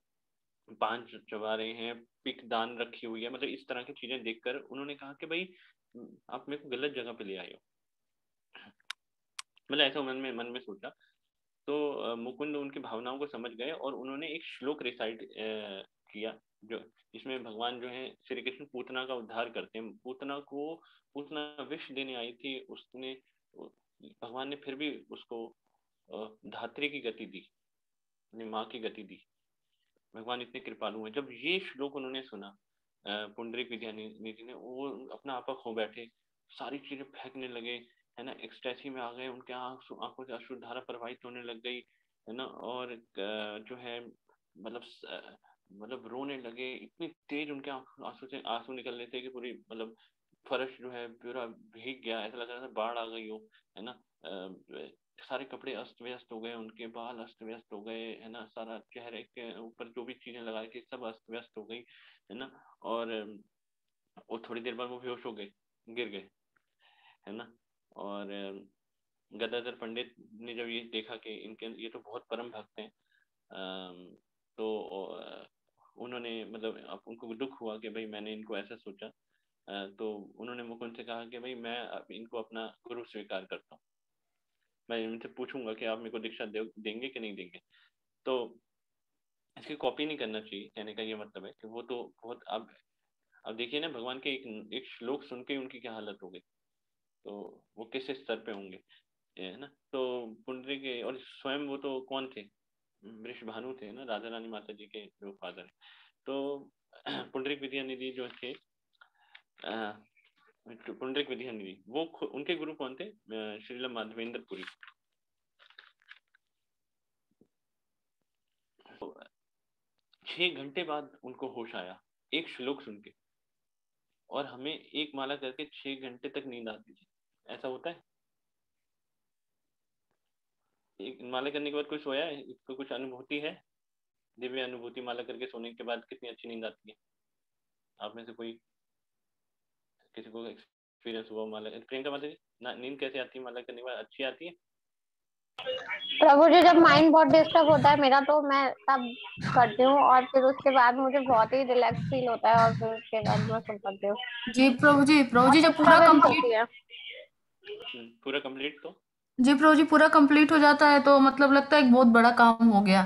पान चबा रहे हैं, पिक दान रखी हुई है, मतलब इस तरह की चीजें देखकर उन्होंने कहा कि भाई आप मेरे को गलत जगह पे ले आए हो, मतलब ऐसा मन में सोचा। तो मुकुंद उनकी भावनाओं को समझ गए और उन्होंने एक श्लोक रिसाइट किया, जो इसमें भगवान जो है श्री कृष्ण पूतना का उद्धार करते हैं। पूतना विष देने आई थी, उसने भगवान ने फिर भी उसको धात्री की गति दी, अपनी माँ की गति दी। भगवान इतने कृपालु हैं। जब ये श्लोक उन्होंने सुना पुंडरीक विद्यानिधि ने, वो अपना आपा खो बैठे, सारी चीजें फेंकने लगे, है ना, एक्सटेसी में आ गए, उनके आंखों से अश्रुधारा प्रवाहित होने लग गई, है ना, और जो है मतलब रोने लगे, इतनी तेज उनके आंसू से आंसू निकल रहे थे कि पूरी मतलब फर्श जो है पूरा भीग गया, ऐसा लग रहा था बाढ़ आ गई हो, है ना। सारे कपड़े अस्त व्यस्त हो गए, उनके बाल अस्त व्यस्त हो गए, है ना, सारा चेहरे के ऊपर जो भी चीजें लगाई थी सब अस्त व्यस्त हो गई, है ना। और वो थोड़ी देर बाद वो बेहोश हो गए, गिर गए, है ना। और गदाधर पंडित ने जब ये देखा कि इनके ये तो बहुत परम भक्त हैं, तो उन्होंने मतलब उनको दुख हुआ कि भाई मैंने इनको ऐसा सोचा, तो उन्होंने मुकुंद से कहा कि भाई मैं इनको अपना गुरु स्वीकार करता हूँ, मैं इनसे पूछूंगा कि आप मेरे को दीक्षा देंगे कि नहीं देंगे। तो इसकी कॉपी नहीं करना चाहिए, कहने का ये मतलब है कि वो तो बहुत अब देखिए ना, भगवान के एक श्लोक सुन के उनकी क्या हालत हो गई, तो वो किस स्तर पे होंगे, है ना। तो पुंडरी के, और स्वयं वो तो कौन थे, वृषभानु थे ना, राधा रानी माता जी के जो फादर है। तो पुंडरीक विद्यानिधि जो थे, पुंडरीक विद्यानिधि वो उनके गुरु कौन थे, श्रील माधवेंद्र पुरी। 6 घंटे बाद उनको होश आया एक श्लोक सुन के, और हमें एक माला करके 6 घंटे तक नींद आती थी। ऐसा होता है? एक माला करने के बाद कोई सोया है, इसको कुछ अनुभूति है, दिव्य अनुभूति, माला करके सोने के बाद कितनी अच्छी नींद आती है? आप में से कोई, किसी को एक्सपीरियंस हुआ माला? प्रियंका माता जी, नींद कैसे आती है माला करने के बाद? अच्छी आती है? प्रभु जी, जब माइंड बहुत डिस्टर्ब होता है मेरा तो मैं तब करती हूँ, और फिर उसके बाद मुझे बहुत ही रिलैक्स फील होता है, और फिर उसके बाद मैं सो पाती हूँ। जी प्रभु जी जब पूरा तुरंत कंप्लीट, होती है। पूरा कंप्लीट तो जी प्रभु जी पूरा कंप्लीट हो जाता है तो मतलब लगता है एक बहुत बड़ा काम हो गया,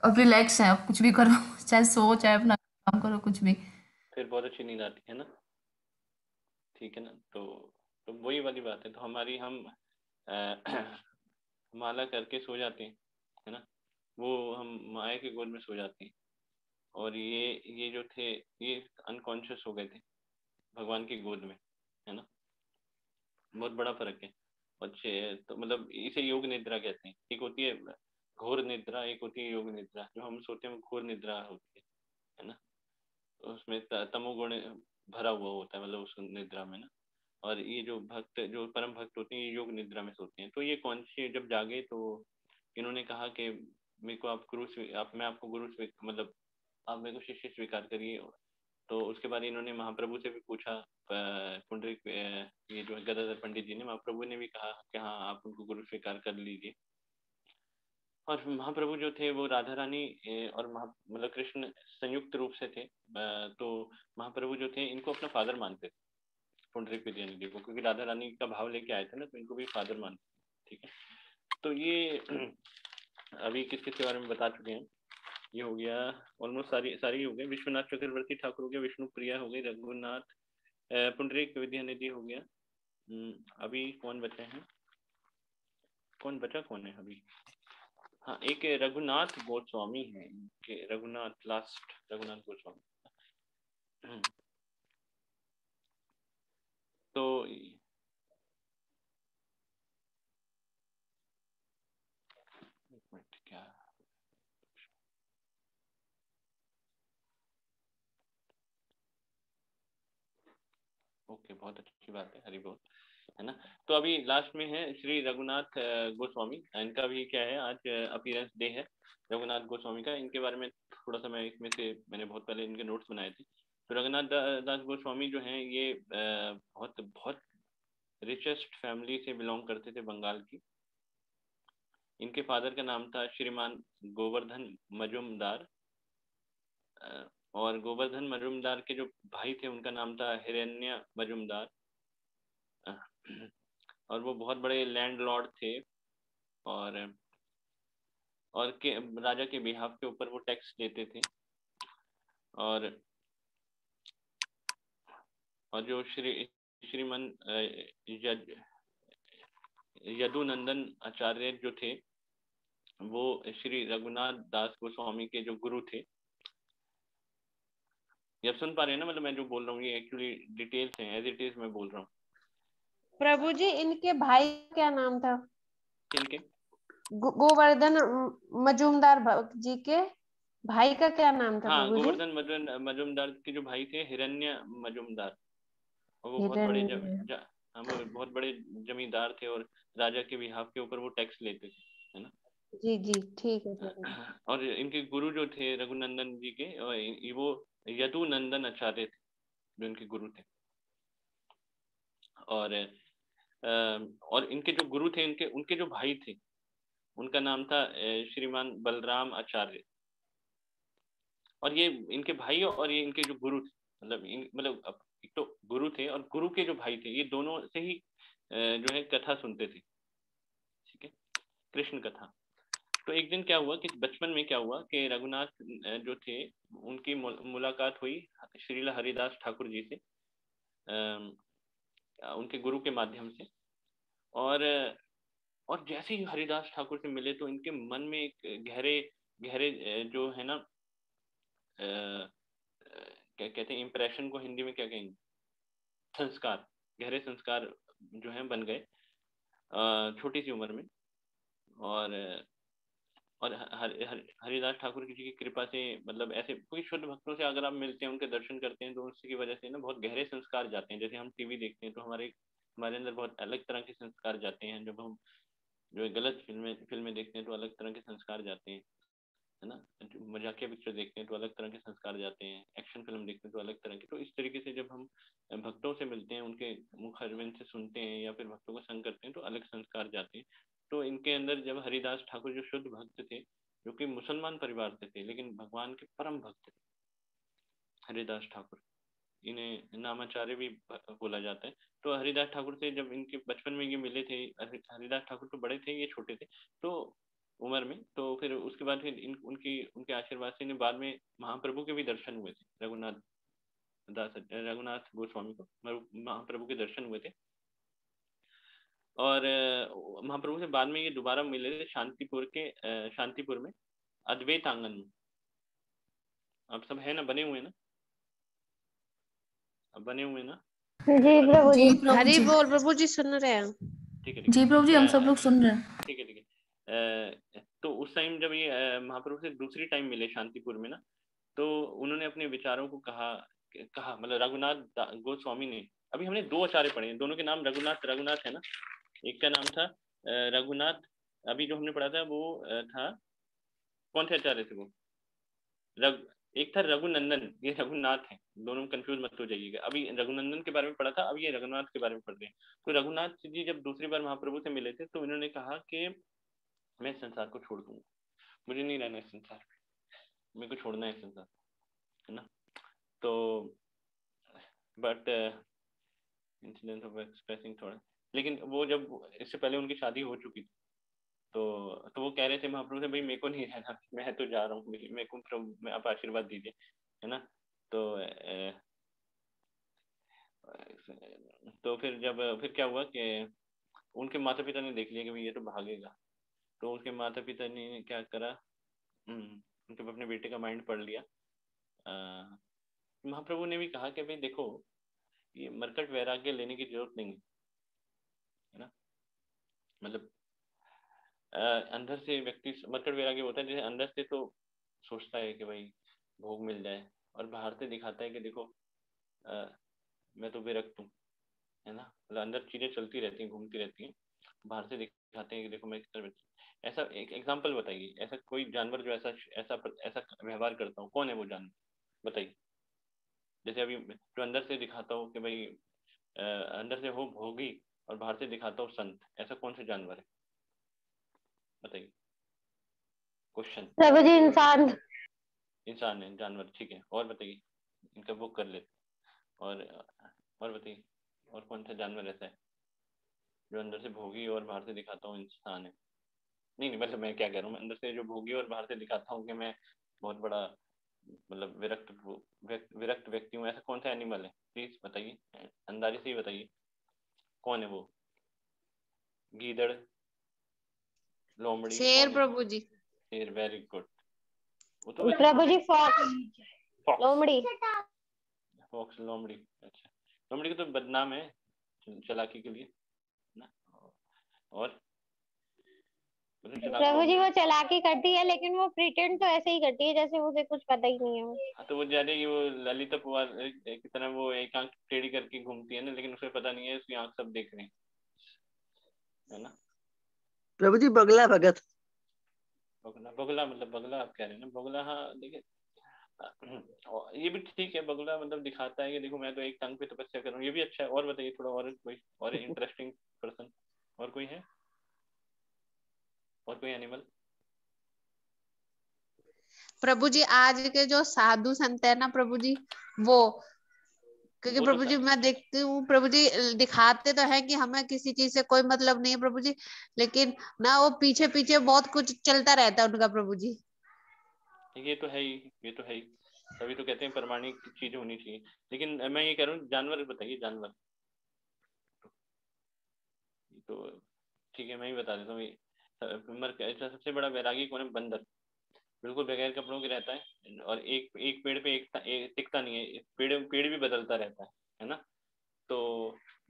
अब रिलैक्स है, अब कुछ भी करो चाहे सो चाहे अपना काम करो कुछ भी। फिर बहुत अच्छी नींद आती है ना, ठीक है ना। तो वही वाली बात है। तो हमारी हम माला करके सो जाते हैं, है ना, वो हम माया की गोद में सो जाते हैं, और ये जो थे ये अनकॉन्शियस हो गए थे भगवान की गोद में, है ना। बहुत बड़ा फर्क है। अच्छे, तो मतलब इसे योग निद्रा कहते हैं। एक होती है घोर निद्रा, एक होती है योग निद्रा। जो हम सोते हैं घोर निद्रा होती है ना, तो उसमें तमोगुण भरा हुआ होता है, मतलब उस निद्रा में ना। और ये जो भक्त, जो परम भक्त होते हैं, ये योग निद्रा में सोते हैं। तो ये कॉन्शियस जब जागे तो इन्होंने कहा कि मेरे को आप मैं आपको गुरु मतलब आप मेरे को शिष्य स्वीकार करिए। तो उसके बाद इन्होंने महाप्रभु से भी पूछा, पुंडरीक ये जो गदाधर पंडित जी ने, महाप्रभु ने भी कहा कि हाँ आप उनको गुरु स्वीकार कर लीजिए। और महाप्रभु जो थे वो राधा रानी और मतलब कृष्ण संयुक्त रूप से थे, तो महाप्रभु जो थे इनको अपना फादर मानते थे, पुंडरीक विद्यानिधि को, क्योंकि राधा रानी का भाव लेके आए थे ना, तो इनको भी फादर मानते थे, ठीक है। तो ये अभी किस किस के बारे में बता चुके हैं। ये हो गया ऑलमोस्ट सारी हो गए। विश्वनाथ चक्रवर्ती ठाकुर हो गया, विष्णु प्रिया हो गई, रघुनाथ, पुंडरीक विद्यानिधि हो गया। अभी कौन बचे हैं, कौन बचा कौन है अभी? हाँ, एक रघुनाथ गोस्वामी है, रघुनाथ लास्ट, रघुनाथ गोस्वामी। तो एक मिनट, क्या ओके, बहुत अच्छी बात है, हरि बोल, है ना। तो अभी लास्ट में है श्री रघुनाथ गोस्वामी। इनका भी क्या है, आज अपीयरेंस डे है रघुनाथ गोस्वामी का। इनके बारे में थोड़ा सा मैं इसमें से मैंने बहुत पहले इनके नोट्स बनाए थे। तो रघुनाथ दास गोस्वामी जो हैं ये बहुत बहुत रिचेस्ट फैमिली से बिलोंग करते थे, बंगाल की। इनके फादर का नाम था श्रीमान गोवर्धन मजुमदार, और गोवर्धन मजुमदार के जो भाई थे उनका नाम था हिरण्य मजुमदार। और वो बहुत बड़े लैंडलॉर्ड थे, और के राजा के बिहाफ के ऊपर वो टैक्स देते थे। और जो श्रीमन यदुनंदन आचार्य जो थे वो श्री रघुनाथ दास गोस्वामी के जो गुरु थे। ये आप सुन पा रहे हैं ना, मतलब मैं जो बोल रहा हूँ ये एक्चुअली डिटेल्स हैं, एज इट इज मैं बोल रहा हूँ। प्रभु जी इनके भाई का क्या नाम था? किनके? गोवर्धन मजूमदार जी के भाई का क्या नाम था? हाँ, प्रभु जी गोवर्धन मजूमदार के जो भाई थे हिरण्य मजूमदार, और वो बहुत बड़े वो बहुत बड़े जमींदार थे और राजा के बिहाफ के ऊपर वो टैक्स लेते थे, है ना। जी जी ठीक है। और इनके गुरु जो थे रघुनंदन जी के, वो यदुनंदन आचार्य थे जो इनके गुरु थे। और इनके जो गुरु थे, उनके जो भाई थे उनका नाम था श्रीमान बलराम आचार्य। और ये इनके भाई और ये इनके जो गुरु थे, मतलब एक तो गुरु थे और गुरु के जो भाई थे, ये दोनों से ही जो है कथा सुनते थे, ठीक है, कृष्ण कथा। तो एक दिन क्या हुआ कि बचपन में क्या हुआ कि रघुनाथ जो थे उनकी मुलाकात हुई श्रील हरिदास ठाकुर जी से, उनके गुरु के माध्यम से। और जैसे ही हरिदास ठाकुर से मिले तो इनके मन में एक गहरे गहरे जो है ना, क्या कहते हैं, इंप्रेशन को हिंदी में क्या कहेंगे, संस्कार, गहरे संस्कार जो हैं बन गए छोटी सी उम्र में। और हरिदास ठाकुर जी की कृपा से, मतलब ऐसे कोई शुद्ध भक्तों से अगर आप मिलते हैं, उनके दर्शन करते हैं, तो उसकी वजह से ना बहुत गहरे संस्कार जाते हैं। जैसे हम टीवी देखते हैं तो हमारे अंदर बहुत अलग तरह के संस्कार जाते हैं। जब हम जो गलत फिल्में देखते हैं तो अलग तरह के संस्कार जाते हैं, है ना। मजाकिया पिक्चर देखते हैं तो अलग तरह के संस्कार जाते हैं, एक्शन फिल्म देखते हैं तो अलग तरह के। तो इस तरीके से जब हम भक्तों से मिलते हैं, उनके मुख अरविंद से सुनते हैं या फिर भक्तों को संग करते हैं तो अलग संस्कार जाते हैं। तो इनके अंदर जब हरिदास ठाकुर जो शुद्ध भक्त थे, जो कि मुसलमान परिवार से थे लेकिन भगवान के परम भक्त थे, हरिदास ठाकुर, इन्हें नामाचार्य भी बोला जाता है। तो हरिदास ठाकुर से जब इनके बचपन में ये मिले थे, हरिदास ठाकुर तो बड़े थे, ये छोटे थे तो उम्र में, तो फिर उसके बाद फिर उनके आशीर्वाद से इन्हें बाद में महाप्रभु के भी दर्शन हुए थे। रघुनाथ गोस्वामी को महाप्रभु के दर्शन हुए थे। और महाप्रभु से बाद में ये दोबारा मिले थे शांतिपुर में अद्वैत आंगन में। अब सब है ना, बने हुए ना, अब बने हुए ना। जी प्रभु जी, हरि बोल प्रभु जी, सुन रहे हैं। ठीक है जी प्रभु जी, हम सब लोग सुन रहे हैं। ठीक है। तो उस टाइम जब ये महाप्रभु से दूसरी टाइम मिले शांतिपुर में ना, तो उन्होंने अपने विचारों को कहा, मतलब रघुनाथ गोस्वामी ने, अभी हमने दो आचार्य पढ़े हैं, दोनों के नाम रघुनाथ है ना। एक का नाम था रघुनाथ, अभी जो हमने पढ़ा था वो था, कौन से आचार्य थे वो? एक था रघुनंदन, ये रघुनाथ है, दोनों कंफ्यूज मत हो जाइएगा। अभी रघुनंदन के बारे में पढ़ा था, अब ये रघुनाथ के बारे में पढ़ रहे हैं। तो रघुनाथ जी जब दूसरी बार महाप्रभु से मिले थे तो इन्होंने कहा कि मैं संसार को छोड़ दूंगा, मुझे नहीं रहना इस संसार में, मेरे को छोड़ना है संसार, है ना। तो बट इंसिडेंट ऑफ एक्सप्रेसिंग थोड़ा, लेकिन वो जब इससे पहले उनकी शादी हो चुकी थी, तो वो कह रहे थे महाप्रभु से, भाई मेरे को नहीं रहना, मैं तो जा रहा हूँ, मेरे को प्रभु आप आशीर्वाद दीजिए, है ना। तो फिर क्या हुआ कि उनके माता पिता ने देख लिया कि भाई ये तो भागेगा, तो उनके माता पिता ने क्या करा, उनके अपने बेटे का माइंड पढ़ लिया। महाप्रभु ने भी कहा कि भाई देखो, ये मरकट वैराग्य लेने की जरूरत नहीं है ना। मतलब अंदर से व्यक्ति मरकट वैराग्य होता है, जैसे अंदर से तो सोचता है कि भाई भोग मिल जाए, और बाहर से दिखाता है कि देखो मैं तो विरक्त हूँ, है ना। मतलब अंदर चीजें चलती रहती हैं, घूमती रहती हैं, बाहर से दिखाते हैं कि देखो मैं किस तरह। ऐसा एक एग्जांपल बताइए, ऐसा कोई जानवर जो ऐसा व्यवहार करता हूँ, कौन है वो जानवर बताइए। जैसे अभी जो अंदर से दिखाता हो कि भाई अंदर से हो भोगी और बाहर से दिखाता हो संत, ऐसा कौन सा जानवर है बताइए। क्वेश्चन। प्रभु जी इंसान है, जानवर, ठीक है। और बताइए, इनका बुक कर लेते। और बताइए, और कौन सा जानवर ऐसा है जो अंदर से भोगी और बाहर से दिखाता हूँ इंसान है? नहीं मतलब मैं क्या कह रहा हूँ, अंदर से जो भोगी और बाहर से दिखाता हूँ कि मैं बहुत बड़ा मतलब विरक्त व्यक्ति हूँ, ऐसा कौन सा एनिमल है? प्लीज बताइए, अंदाजे से ही बताइए कौन है वो। गीदड़, लोमड़ी, शेर कौन है? प्रभु जी। शेर, वेरी गुड। वो तो वैसे प्रभु जी फॉक्स, फॉक्स, लोमड़ी। फॉक्स, लोमड़ी। अच्छा, लोमड़ी का तो बदनाम है चालाकी के लिए ना। और मतलब चालाक प्रभु कौन जी है? वो चालाकी करती है, लेकिन वो प्रिटेंड तो ऐसे ही करती है जैसे उसे कुछ पता ही नहीं है। हाँ, तो वो ज्यादा ये वो ललिता पुआल की तरह वो एक आंख टेढ़ी करके घूमती है ना, लेकिन उसे पता नहीं है उसकी आंख सब देख रहे हैं, है ना। प्रभु जी बगला भगत। बगला, बगला मतलब बगला आप कह रहे हैं ना, बगला। हाँ देखिए, और ये भी ठीक है, बगला मतलब दिखाता है कि देखो मैं तो एक टंग पे तपस्या कर रहा हूँ, ये भी अच्छा है। और बताइए थोड़ा, और कोई और इंटरेस्टिंग पर्सन, और कोई है, और कोई एनिमल? प्रभु जी आज के जो साधु संत है ना प्रभु जी, वो, क्योंकि वो तो प्रभु जी मैं देखती हूँ प्रभु जी दिखाते तो है कि हमें किसी चीज से कोई मतलब नहीं है प्रभु जी, लेकिन ना वो पीछे पीछे बहुत कुछ चलता रहता है उनका प्रभु जी। ये तो है ही, ये तो है ही, तभी तो कहते हैं प्रमाणिक चीज होनी चाहिए। लेकिन मैं ये कह रहा हूँ, जानवर बताइए, जानवर तो ठीक है, मैं ही बता देता हूँ। ऐसा सबसे बड़ा वैरागी कौन है? बंदर। बिल्कुल बगैर कपड़ों के रहता है, और एक एक पेड़ पे एक टिकता नहीं है, पेड़ पेड़ भी बदलता रहता है ना। तो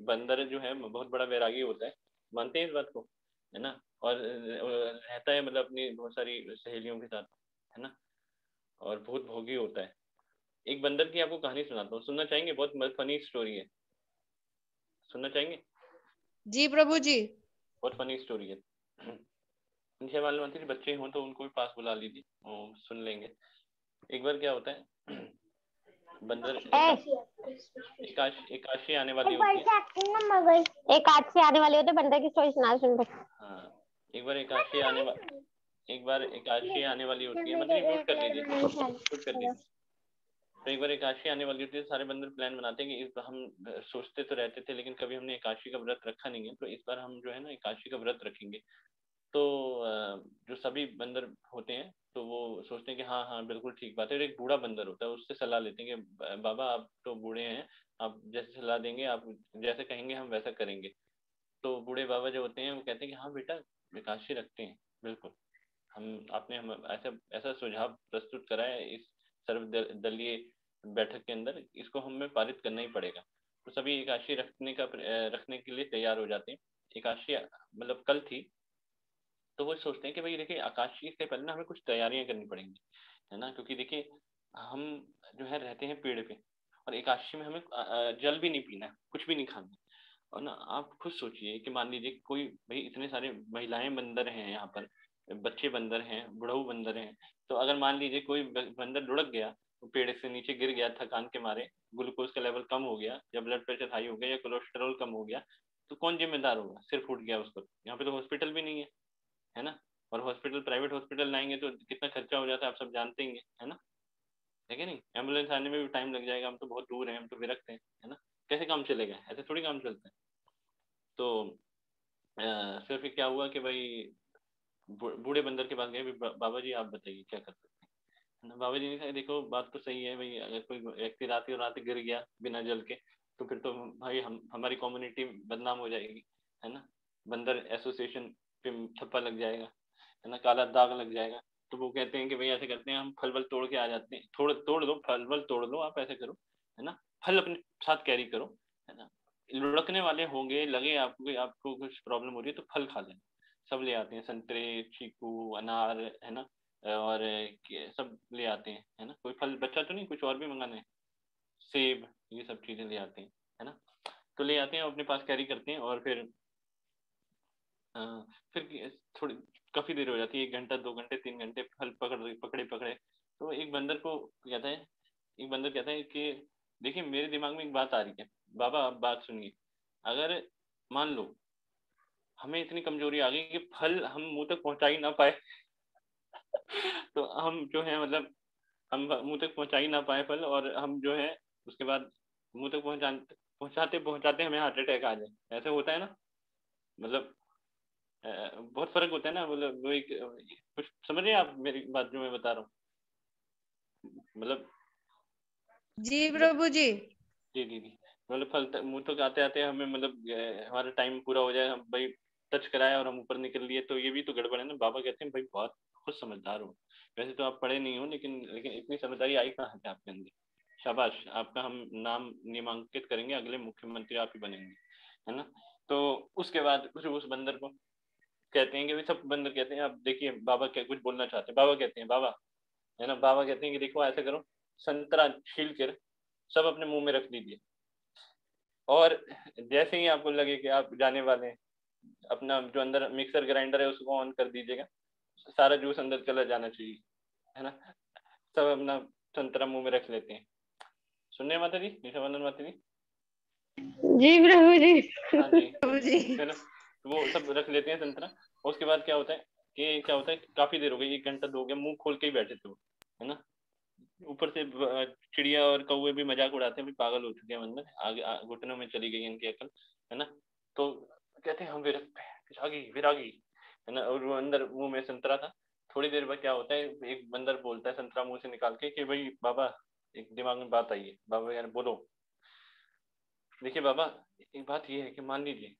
बंदर जो है बहुत बड़ा वैरागी होता है, मानते हैं इस बात को, है ना। और रहता है मतलब अपनी बहुत सारी सहेलियों के साथ, है ना, और बहुत भोगी होता है। एक बंदर की आपको कहानी सुनाता हूँ, सुनना चाहेंगे? बहुत फनी स्टोरी है, सुनना चाहेंगे? जी प्रभु जी। बहुत फनी स्टोरी है। जय मालूम बच्चे हों तो उनको भी पास बुला लीजिए, वो सुन लेंगे। एक बार क्या होता है, बंदर एकादशी आने वाली होती है। एक आज से आने वाले होते बंदर की स्टोरी सुना सुन रहे। हाँ, एक बार एकादशी आने वाली होती है, मतलब म्यूट कर लीजिए, म्यूट कर लीजिए। तो एक बार एकादशी आने वाली होती है, सारे बंदर प्लान बनाते हैं कि इस बार हम सोचते तो रहते थे लेकिन कभी हमने एकादशी का व्रत रखा नहीं है, तो इस बार हम जो है ना एकादशी का व्रत रखेंगे। तो जो सभी बंदर होते हैं तो वो सोचते हैं कि हाँ हाँ बिल्कुल ठीक बात है। और एक बूढ़ा बंदर होता है, उससे सलाह लेते हैं कि बाबा आप तो बूढ़े हैं, आप जैसे सलाह देंगे, आप जैसे कहेंगे हम वैसा करेंगे। तो बूढ़े बाबा जो होते हैं वो कहते हैं कि हाँ बेटा, एकादशी रखते हैं बिल्कुल। आपने हम ऐसा ऐसा सुझाव प्रस्तुत करा है इस सर्वदलीय बैठक के अंदर, इसको हमें पारित करना ही पड़ेगा। तो सभी एकादशी रखने के लिए तैयार हो जाते हैं। एकादशी मतलब कल थी, तो वो सोचते हैं कि भाई देखिए आकाशी से पहले ना हमें कुछ तैयारियां करनी पड़ेंगी, है ना, क्योंकि देखिए हम जो है रहते हैं पेड़ पे, और एकादशी में हमें जल भी नहीं पीना है, कुछ भी नहीं खाना है। और ना आप खुद सोचिए कि मान लीजिए कोई, भाई इतने सारे महिलाएं बंदर हैं यहाँ पर, बच्चे बंदर हैं, बुढ़ऊ बंदर हैं, तो अगर मान लीजिए कोई बंदर लुढ़क गया, तो पेड़ से नीचे गिर गया थकान के मारे, ग्लूकोज का लेवल कम हो गया या ब्लड प्रेशर हाई हो गया या कोलेस्ट्रॉल कम हो गया, तो कौन जिम्मेदार होगा? सिर फूट गया उसको, यहाँ पे तो हॉस्पिटल भी नहीं है ना। और हॉस्पिटल, प्राइवेट हॉस्पिटल लाएंगे तो कितना खर्चा हो जाता है आप सब जानते ही है ना, है कि नहीं। एम्बुलेंस आने में भी टाइम लग जाएगा, हम तो बहुत दूर हैं, हम तो विरक्त हैं, है ना। कैसे काम चलेगा? ऐसे थोड़ी काम चलता है। तो फिर क्या हुआ कि भाई बूढ़े बंदर के पास गए, बाबा जी आप बताइए क्या कर सकते हैं ना। बाबा जी ने कहा देखो बात तो सही है भाई, अगर कोई व्यक्ति रात रात गिर गया बिना जल के, तो फिर तो भाई हमारी कम्युनिटी बदनाम हो जाएगी, है ना। बंदर एसोसिएशन पे ठप्पा लग जाएगा, है ना, काला दाग लग जाएगा। तो वो कहते हैं कि भाई ऐसे करते हैं, हम फल वल तोड़ के आ जाते हैं, तोड़ लो, फल वल तोड़ लो, आप ऐसे करो, है ना, फल अपने साथ कैरी करो, है ना। लुढ़कने वाले होंगे, लगे आपको आपको कुछ प्रॉब्लम हो रही है तो फल खा लेना। सब ले आते हैं, संतरे, चीकू, अनार, है ना, और सब ले आते हैं, है ना। कोई फल बच्चा तो नहीं, कुछ और भी मंगाना है, सेब, ये सब चीजें ले आते हैं, है ना। तो ले आते हैं, अपने पास कैरी करते हैं, और फिर थोड़ी काफी देर हो जाती है, 1 घंटा 2 घंटे 3 घंटे, फल पकड़े पकड़े। तो एक बंदर को कहता है, एक बंदर कहता है कि देखिए मेरे दिमाग में एक बात आ रही है, बाबा आप बात सुनिए। अगर मान लो हमें इतनी कमजोरी आ गई कि फल हम मुंह तक पहुंचा ही ना पाए तो हम जो है मतलब हम मुंह तक पहुंचा ही ना पाए फल, और हम जो है उसके बाद मुंह तक पहुंचाते पहुंचाते हमें हार्ट अटैक आ जाए, ऐसे होता है ना। मतलब बहुत फर्क होता है ना, मतलब वो एक कुछ समझ रहे हैं आप मेरी बात जो मैं बता रहा हूँ। मतलब जी प्रभु जी। जी दीदी, मतलब फल मुंह तक आते आते हमें मतलब हमारा टाइम पूरा हो जाए, हम भाई टच कराया और हम ऊपर निकल लिए, तो ये भी तो गड़बड़ है ना। बाबा कहते हैं भाई बहुत खुद समझदार हो, वैसे तो आप पढ़े नहीं हो, लेकिन लेकिन इतनी समझदारी आई कहाँ से आपके अंदर। शाबाश, आपका हम नाम नामांकित करेंगे, अगले मुख्यमंत्री आप ही बनेंगे, है ना। तो उसके बाद उस बंदर को कहते हैं कि भाई, सब बंदर कहते हैं अब देखिए बाबा क्या कुछ बोलना चाहते हैं। बाबा कहते हैं बाबा, है ना, बाबा कहते हैं कि देखो ऐसा करो, संतरा छील कर सब अपने मुंह में रख दीजिए, और जैसे ही आपको लगे कि आप जाने वाले हैं, अपना जो अंदर मिक्सर ग्राइंडर है उसको ऑन कर दीजिएगा, सारा जूस अंदर चला जाना चाहिए, है ना। सब अपना संतरा मुंह में रख लेते हैं। सुनने माता जी, निशानंदन माता जी। जी प्रभु जी। हाँ जी, प्रभु जी। है ना। तो वो सब रख लेते हैं संतरा, और उसके बाद क्या होता है कि काफी देर हो गई, 1 घंटा 2 हो गया, मुंह खोल के ही बैठे थे वो, है ना। ऊपर से चिड़िया और कौवे भी मजाक उड़ाते हैं, भी पागल हो चुके हैं अंदर, आगे घुटनों में चली गई इनकी अकल, है ना। तो कहते हैं हम विरागी विरागी, है ना, और वो अंदर मुंह में संतरा था। थोड़ी देर बाद क्या होता है, एक बंदर बोलता है संतरा मुंह से निकाल के कि भाई बाबा, एक दिमाग में बात आई है। बाबा यार बोलो। देखिए बाबा, एक बात ये है कि मान लीजिए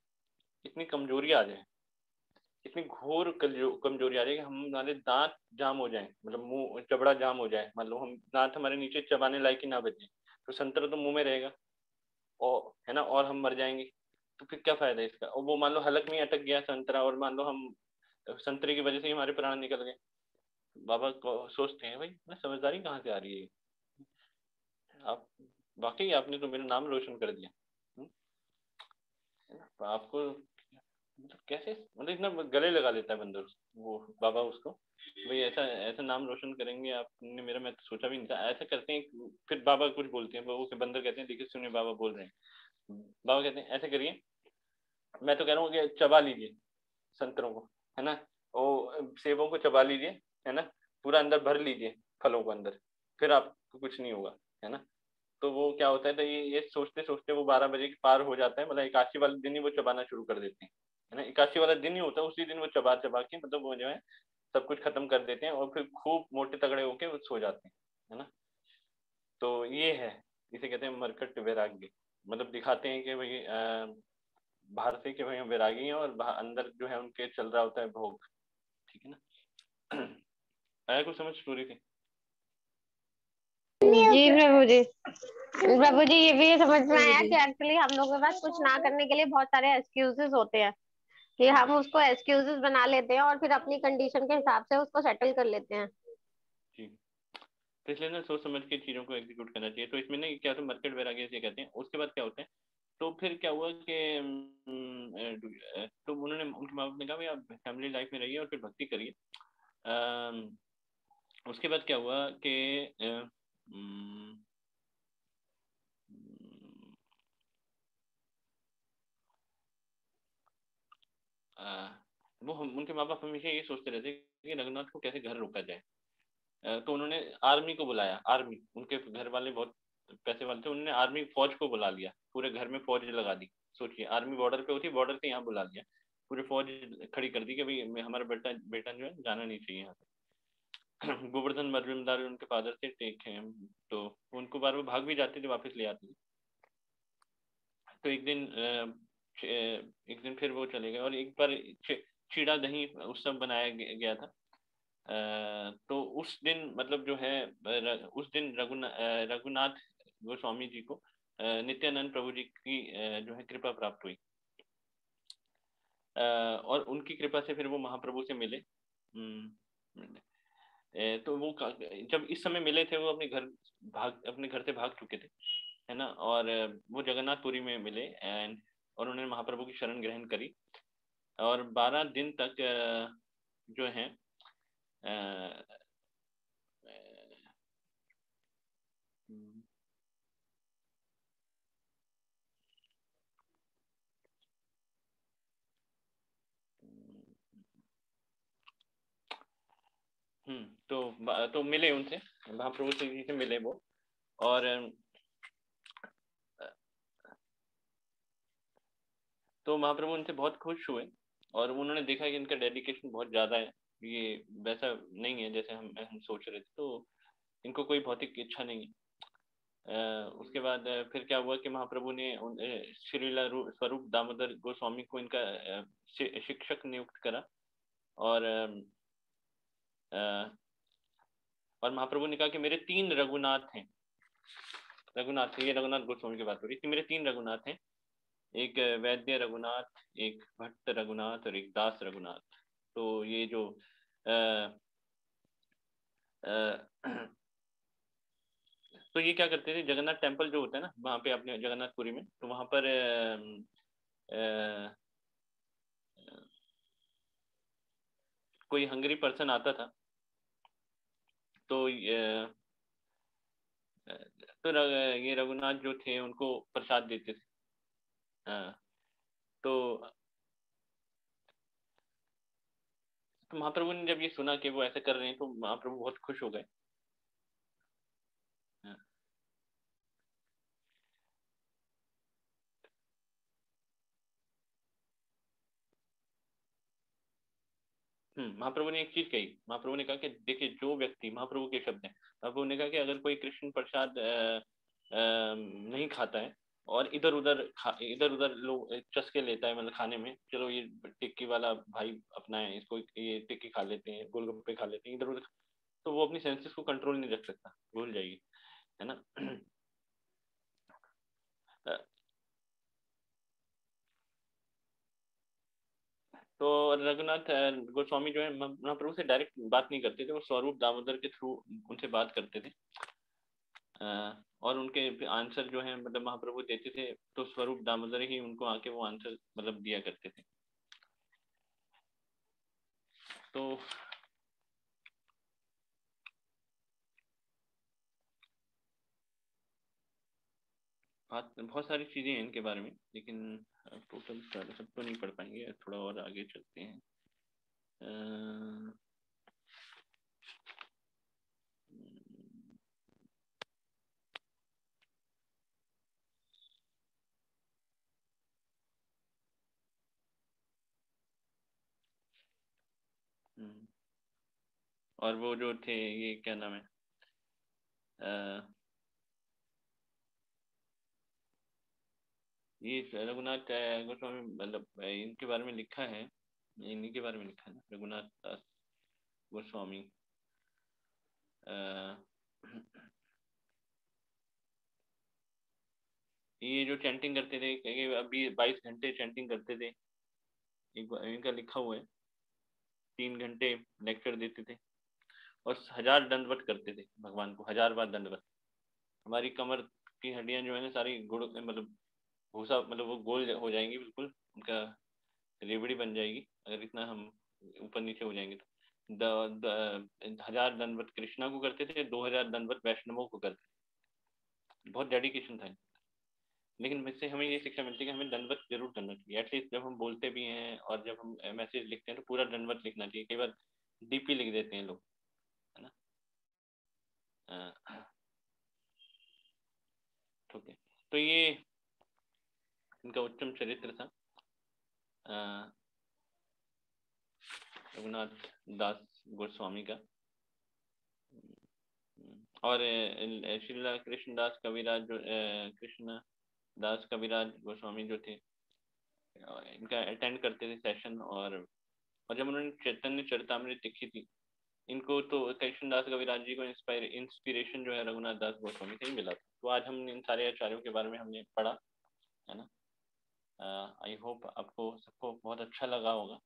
इतनी कमजोरी आ जाए, इतनी घोर कमजोरी आ जाए कि हमारे दांत जाम हो जाए, मतलब मुंह जबड़ा जाम हो जाए, मान लो हम दांत हमारे नीचे चबाने लायक ही ना बचे, तो संतरा तो मुंह में रहेगा, और है ना, और हम मर जाएंगे। तो फिर क्या फायदा है इसका। और वो मान लो हलक में अटक गया संतरा, और मान लो हम संतरे की वजह से ही हमारे प्राण निकल गए। बाबा को सोचते हैं भाई ना, समझदारी कहाँ से आ रही है। आप वाकई आपने तो मेरा नाम रोशन कर दिया। तो आपको मतलब कैसे, मतलब इतना गले लगा लेता है बंदर वो बाबा उसको, भाई ऐसा ऐसा नाम रोशन करेंगे आपने मेरा, मैं तो सोचा भी नहीं था। ऐसा करते हैं, फिर बाबा कुछ बोलते हैं, वो के बंदर कहते हैं देखिए सुनिए बाबा बोल रहे हैं। बाबा कहते हैं ऐसे करिए, मैं तो कह रहा हूँ कि चबा लीजिए संतरों को, है ना, और सेबों को चबा लीजिए, है ना, पूरा अंदर भर लीजिए फलों को अंदर, फिर आपको कुछ नहीं होगा, है ना। तो वो क्या होता है, तो ये सोचते सोचते वो 12 बजे के पार हो जाता है, मतलब एकादशी वाले दिन ही वो चबाना शुरू कर देते हैं, है ना। एकादशी वाला दिन ही होता है, उसी दिन वो चबा चबा के मतलब वो जो है सब कुछ खत्म कर देते हैं, और फिर खूब मोटे तगड़े होके वो सो जाते हैं, है ना। तो ये है, इसे कहते हैं मरकट वैराग्य, मतलब दिखाते हैं कि भाई बाहर से कि भाई हम वैरागी हैं, और अंदर जो है उनके चल रहा होता है भोग, ठीक है ना। आया कुछ समझ स्टोरी थी। जी प्रभु जी। प्रभु जी ये भी समझ में आया जी। कि एक्चुअली हम लोगों के पास कुछ ना करने के लिए बहुत सारे एक्सक्यूजेस होते हैं, कि हम उसको एक्सक्यूजेस बना लेते हैं और फिर अपनी कंडीशन के हिसाब से उसको सेटल कर लेते हैं। जी, तो इसलिए ना सोच समझ के चीज़ों को एग्जीक्यूट करना चाहिए। तो इसमें ना क्या होता है, मार्केट वैराग्य से कहते हैं। उसके बाद क्या होता है, तो फिर क्या हुआ कि तो उन्होंने, उनके माँ बाप ने कहा भाई आप फैमिली लाइफ में रहिए और फिर भक्ति करिए। उसके बाद क्या हुआ कि वो उनके माँ बाप हमेशा ये सोचते रहते कि रघुनाथ को कैसे घर रोका जाए। तो उन्होंने आर्मी को बुलाया। आर्मी, उनके घर वाले बहुत पैसे वाले थे, उन्होंने आर्मी फौज को बुला लिया, पूरे घर में फौज लगा दी। सोचिए, आर्मी बॉर्डर पे होती, बॉर्डर से यहाँ बुला लिया, पूरी फौज खड़ी कर दी कि भाई हमारा बेटा बेटा जो है जाना नहीं चाहिए यहाँ से। गोवर्धन मजूमदार उनके फादर थे, टेक हैं, तो उनको बार बार भाग भी जाते थे, वापस ले आते थे। तो एक दिन फिर वो चले गए, और एक बार चीड़ा दही उत्सव बनाया गया था। तो उस दिन मतलब जो है उस दिन रघुनाथ गोस्वामी जी को नित्यानंद प्रभु जी की जो है कृपा प्राप्त हुई, और उनकी कृपा से फिर वो महाप्रभु से मिले। तो वो जब इस समय मिले थे, वो अपने घर से भाग चुके थे, है ना। और वो जगन्नाथपुरी में मिले, एंड और उन्होंने महाप्रभु की शरण ग्रहण करी, और 12 दिन तक जो है तो मिले उनसे, महाप्रभु जी से मिले वो, और तो महाप्रभु उनसे बहुत खुश हुए, और उन्होंने देखा कि इनका डेडिकेशन बहुत ज़्यादा है, ये वैसा नहीं है जैसे हम सोच रहे थे। तो इनको कोई भौतिक इच्छा नहीं है। उसके बाद फिर क्या हुआ कि महाप्रभु ने श्रीला स्वरूप दामोदर गोस्वामी को इनका शिक्षक नियुक्त करा, और महाप्रभु ने कहा कि मेरे 3 रघुनाथ हैं। रघुनाथ, ये रघुनाथ गोस्वामी की बात हो रही थी। मेरे 3 रघुनाथ हैं, एक वैद्य रघुनाथ, एक भट्ट रघुनाथ और एक दास रघुनाथ। तो ये जो तो ये क्या करते थे, जगन्नाथ टेम्पल जो होता है ना वहाँ पे अपने जगन्नाथपुरी में, तो वहाँ पर कोई हंगरी पर्सन आता था तो ये रघुनाथ जो थे उनको प्रसाद देते थे। तो महाप्रभु ने जब ये सुना कि वो ऐसे कर रहे हैं तो महाप्रभु बहुत खुश हो गए। महाप्रभु ने एक चीज कही। महाप्रभु ने कहा कि देखिए, जो व्यक्ति, महाप्रभु के शब्द हैं, महाप्रभु ने कहा कि अगर कोई कृष्ण प्रसाद नहीं खाता है और इधर उधर लोग चस्के लेता है, मतलब खाने में, चलो ये टिक्की वाला भाई अपना है, इसको ये टिक्की खा लेते हैं, गोलगप्पे खा लेते हैं, इधर उधर, तो वो अपनी सेंसेस को कंट्रोल नहीं रख सकता, भूल जाएगी, है ना। तो रघुनाथ गोस्वामी जो है महाप्रभु से डायरेक्ट बात नहीं करते थे, वो स्वरूप दामोदर के थ्रू उनसे बात करते थे, और उनके आंसर जो है मतलब महाप्रभु देते थे, तो स्वरूप दामोदर ही उनको आके वो आंसर मतलब दिया करते थे। तो बहुत सारी चीजें हैं इनके बारे में, लेकिन टोटल सब तो नहीं पढ़ पाएंगे, थोड़ा और आगे चलते हैं। और वो जो थे, ये क्या नाम है, ये रघुनाथ गोस्वामी, मतलब इनके बारे में लिखा है, इन्हीं के बारे में लिखा है ना, रघुनाथ दास गोस्वामी। ये जो चैंटिंग करते थे, अभी 22 घंटे चैंटिंग करते थे, इनका लिखा हुआ है। 3 घंटे लेक्चर देते थे और 1000 दंडवत करते थे भगवान को, 1000 बार दंडवत। हमारी कमर की हड्डियां जो है ना सारी गुड़, मतलब भूसा, मतलब वो गोल हो जाएंगी बिल्कुल, उनका रेवड़ी बन जाएगी अगर इतना हम ऊपर नीचे हो जाएंगे तो। 1000 दंडवत कृष्णा को करते थे, 2000 दंडवत वैष्णवों को करते थे। बहुत डेडिकेशन था। लेकिन इससे हमें ये शिक्षा मिलती है कि हमें दंडवत जरूर करना चाहिए, एटलीस्ट जब हम बोलते भी हैं और जब हम मैसेज लिखते हैं तो पूरा दंडवत लिखना चाहिए। कई बार डीपी लिख देते हैं लोग, है ना। ठीक है, तो ये इनका उत्तम चरित्र था रघुनाथ दास गोस्वामी का। और श्रीला कृष्णदास कविराज जो कृष्ण दास कविराज गोस्वामी जो थे, इनका अटेंड करते थे सेशन। और जब उन्होंने चैतन्य चरितामृत लिखी थी, इनको तो कृष्णदास कविराज जी को इंस्पिरेशन जो है रघुनाथ दास गोस्वामी से ही मिला था। तो आज हम इन सारे आचार्यों के बारे में हमने पढ़ा, है ना। आई होप आपको सबको बहुत अच्छा लगा होगा।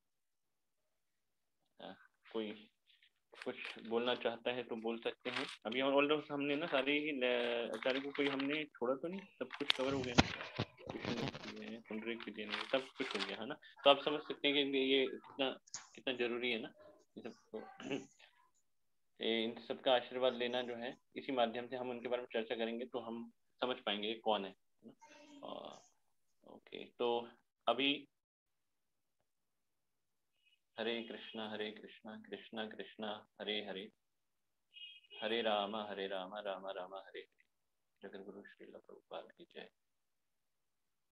कोई कुछ बोलना चाहता है तो बोल सकते हैं। अभी ऑलमोस्ट हमने ना सारे ही आचार्य को, कोई हमने छोड़ा तो नहीं, सब कुछ कवर हो गया, पुंडरीक सब कुछ हो गया, है ना। तो आप समझ सकते हैं कि ये कितना जरूरी है ना, ये सबको इन सबका आशीर्वाद लेना जो है। इसी माध्यम से हम उनके बारे में चर्चा करेंगे तो हम समझ पाएंगे कौन है। ओके, तो अभी हरे कृष्णा कृष्णा कृष्णा हरे हरे, हरे राम राम राम हरे हरे। जगत गुरु श्रील प्रभुपाद की जय।